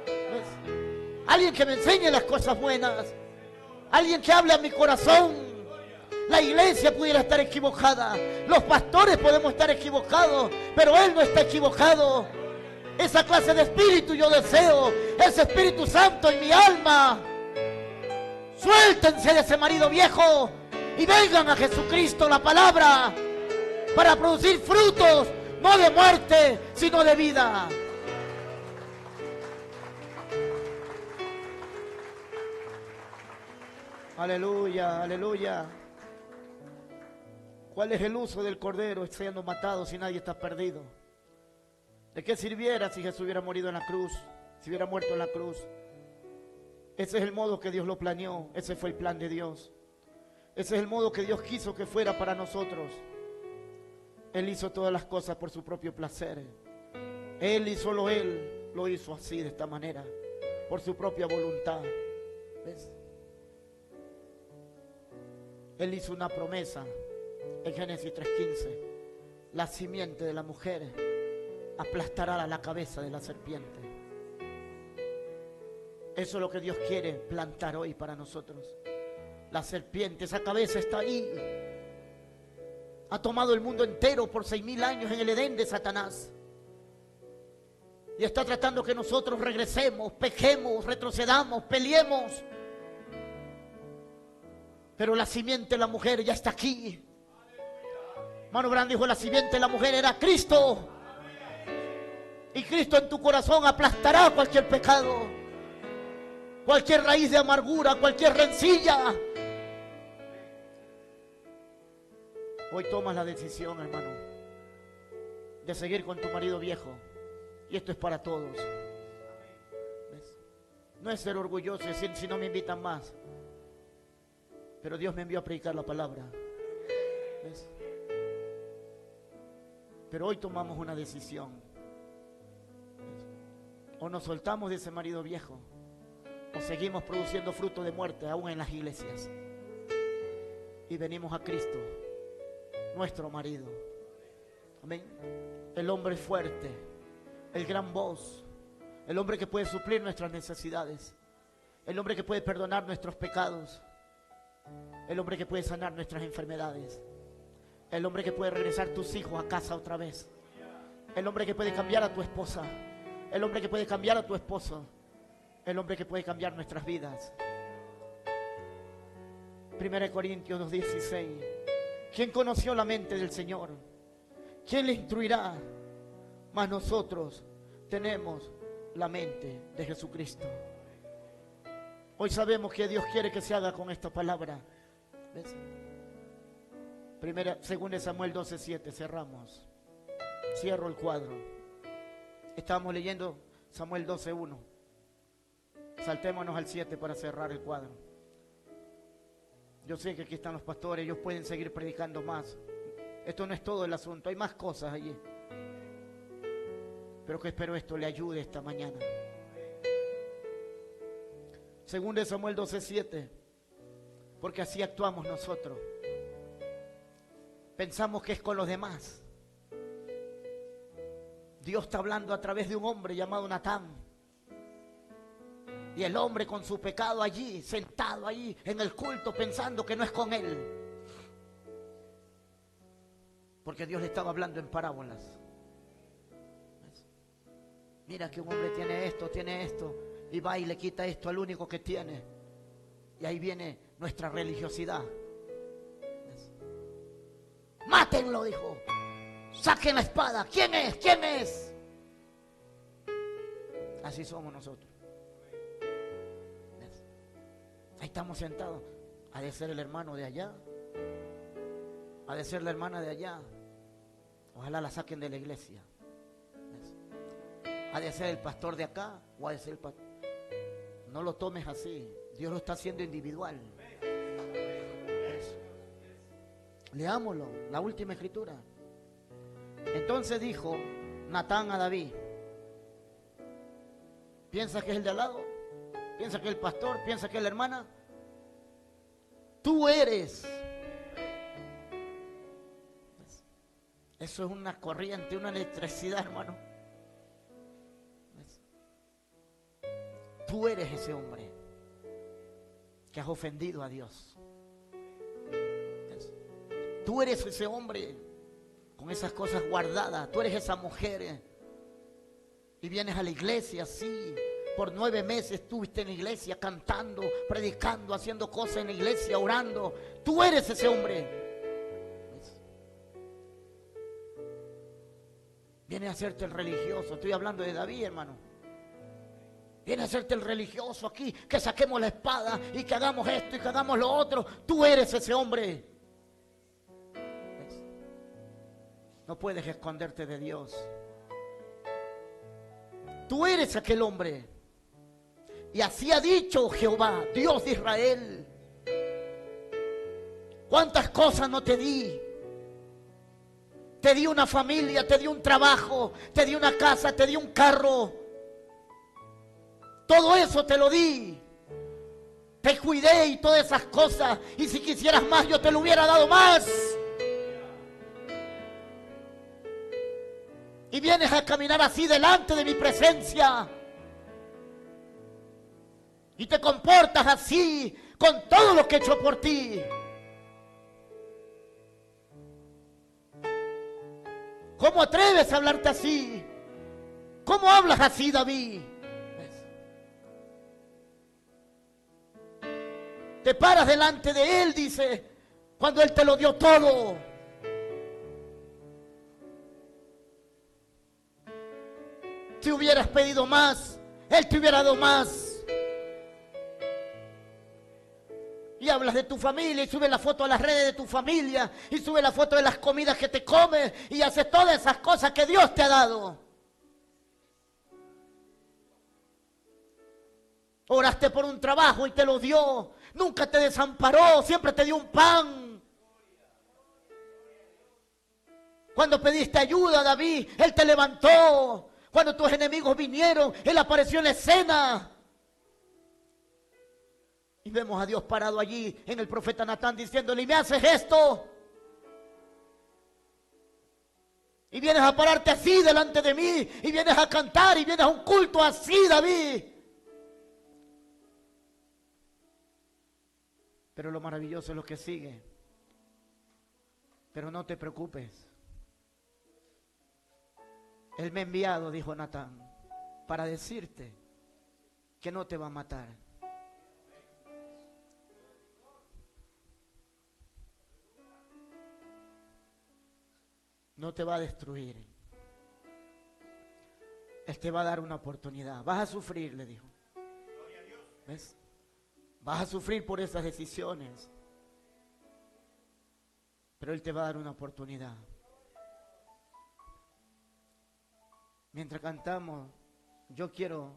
¿Ves? Alguien que me enseñe las cosas buenas. Alguien que hable a mi corazón. La iglesia pudiera estar equivocada. Los pastores podemos estar equivocados. Pero él no está equivocado. Esa clase de espíritu yo deseo. Ese Espíritu Santo en mi alma. Suéltense de ese marido viejo y vengan a Jesucristo, la palabra, para producir frutos, no de muerte, sino de vida. Aleluya, aleluya. ¿Cuál es el uso del cordero siendo matado si nadie está perdido? ¿De qué sirviera si Jesús hubiera morido en la cruz? Si hubiera muerto en la cruz. Ese es el modo que Dios lo planeó. Ese fue el plan de Dios. Ese es el modo que Dios quiso que fuera para nosotros. Él hizo todas las cosas por su propio placer. Él y solo Él lo hizo así, de esta manera, por su propia voluntad. ¿Ves? Él hizo una promesa en Génesis 3:15. La simiente de la mujer aplastará a la cabeza de la serpiente. Eso es lo que Dios quiere plantar hoy para nosotros. La serpiente, esa cabeza está ahí. Ha tomado el mundo entero por 6.000 años en el Edén de Satanás. Y está tratando que nosotros regresemos, pequemos, retrocedamos, peleemos. Pero la simiente de la mujer ya está aquí. Mano Grande dijo, la simiente de la mujer era Cristo. Y Cristo en tu corazón aplastará cualquier pecado. Cualquier raíz de amargura, cualquier rencilla. Hoy tomas la decisión, hermano, de seguir con tu marido viejo. Y esto es para todos. ¿Ves? No es ser orgulloso y decir, si no me invitan más. Pero Dios me envió a predicar la palabra. ¿Ves? Pero hoy tomamos una decisión. ¿Ves? O nos soltamos de ese marido viejo, o seguimos produciendo fruto de muerte aún en las iglesias. Y venimos a Cristo, nuestro marido. Amén. El hombre fuerte, el gran voz, el hombre que puede suplir nuestras necesidades, el hombre que puede perdonar nuestros pecados, el hombre que puede sanar nuestras enfermedades, el hombre que puede regresar tus hijos a casa otra vez, el hombre que puede cambiar a tu esposa, el hombre que puede cambiar a tu esposo, el hombre que puede cambiar nuestras vidas. 1 Corintios 2:16. ¿Quién conoció la mente del Señor? ¿Quién le instruirá? Mas nosotros tenemos la mente de Jesucristo. Hoy sabemos que Dios quiere que se haga con esta palabra. ¿Ves? Según Samuel 12:7, cerramos. Cierro el cuadro. Estábamos leyendo Samuel 12:1. Saltémonos al 7 para cerrar el cuadro. Yo sé que aquí están los pastores, ellos pueden seguir predicando más. Esto no es todo el asunto, hay más cosas allí. Pero que espero esto le ayude esta mañana. Según de Samuel 12:7, porque así actuamos nosotros. Pensamos que es con los demás. Dios está hablando a través de un hombre llamado Natán. Y el hombre con su pecado allí, sentado allí en el culto, pensando que no es con él. Porque Dios le estaba hablando en parábolas. ¿Ves? Mira que un hombre tiene esto, y va y le quita esto al único que tiene. Y ahí viene nuestra religiosidad. ¿Ves? Mátenlo, dijo. Saquen la espada. ¿Quién es? ¿Quién es? Así somos nosotros. ¿Ves? Ahí estamos sentados. Ha de ser el hermano de allá. Ha de ser la hermana de allá. Ojalá la saquen de la iglesia. ¿Ves? Ha de ser el pastor de acá. O ha de ser el pastor. No lo tomes así. Dios lo está haciendo individual. ¿Ves? Leámoslo. La última escritura. Entonces dijo Natán a David: ¿piensas que es el de al lado? ¿Piensas que es el pastor? ¿Piensas que es la hermana? Tú eres. Eso es una corriente, una electricidad, hermano. Tú eres ese hombre que has ofendido a Dios. Tú eres ese hombre con esas cosas guardadas. Tú eres esa mujer. Y vienes a la iglesia así. Por 9 meses estuviste en la iglesia cantando, predicando, haciendo cosas en la iglesia, orando. Tú eres ese hombre. Viene a hacerte el religioso. Estoy hablando de David, hermano. Viene a hacerte el religioso aquí. Que saquemos la espada y que hagamos esto y que hagamos lo otro. Tú eres ese hombre. ¿Ves? No puedes esconderte de Dios. Tú eres aquel hombre. Y así ha dicho Jehová, Dios de Israel. ¿Cuántas cosas no te di? Te di una familia, te di un trabajo, te di una casa, te di un carro. Todo eso te lo di. Te cuidé y todas esas cosas. Y si quisieras más, yo te lo hubiera dado más. Y vienes a caminar así delante de mi presencia. Y te comportas así con todo lo que he hecho por ti. ¿Cómo atreves a hablarte así? ¿Cómo hablas así, David? ¿Ves? Te paras delante de él, dice, cuando él te lo dio todo. Si hubieras pedido más, él te hubiera dado más. Y hablas de tu familia y subes la foto a las redes de tu familia y subes la foto de las comidas que te comes y haces todas esas cosas que Dios te ha dado. Oraste por un trabajo y te lo dio. Nunca te desamparó, siempre te dio un pan. Cuando pediste ayuda, David, Él te levantó. Cuando tus enemigos vinieron, Él apareció en la escena. Y vemos a Dios parado allí en el profeta Natán diciéndole: ¿y me haces esto? Y vienes a pararte así delante de mí. Y vienes a cantar y vienes a un culto así, David. Pero lo maravilloso es lo que sigue. Pero no te preocupes. Él me ha enviado, dijo Natán, para decirte que no te va a matar. No te va a destruir. Él te va a dar una oportunidad. Vas a sufrir, le dijo. ¿Ves? Vas a sufrir por esas decisiones. Pero Él te va a dar una oportunidad. Mientras cantamos, yo quiero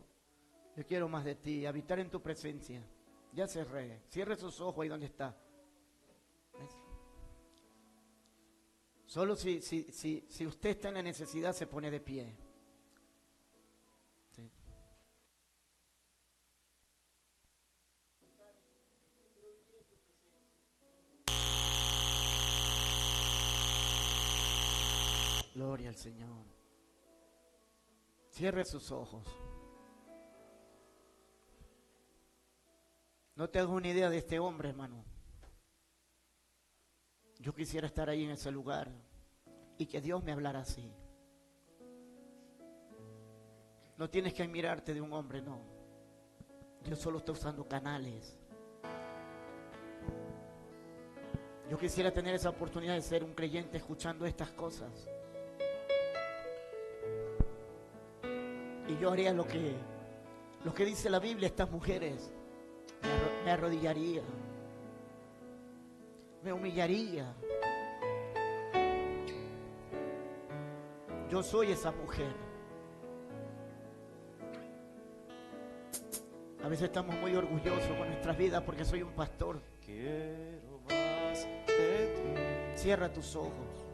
más de ti, habitar en tu presencia. Ya cerré. Cierre sus ojos ahí donde está. ¿Ves? Solo si usted está en la necesidad, se pone de pie. Sí. Gloria al Señor. Cierre sus ojos. No te hago una idea de este hombre, hermano. Yo quisiera estar ahí en ese lugar y que Dios me hablara así. No tienes que admirarte de un hombre, no. Dios solo está usando canales. Yo quisiera tener esa oportunidad de ser un creyente escuchando estas cosas. Y yo haría lo que dice la Biblia, estas mujeres. Me arrodillaría. Me humillaría. Yo soy esa mujer. A veces estamos muy orgullosos con nuestras vidas porque soy un pastor.
Quiero más de ti.
Cierra tus ojos.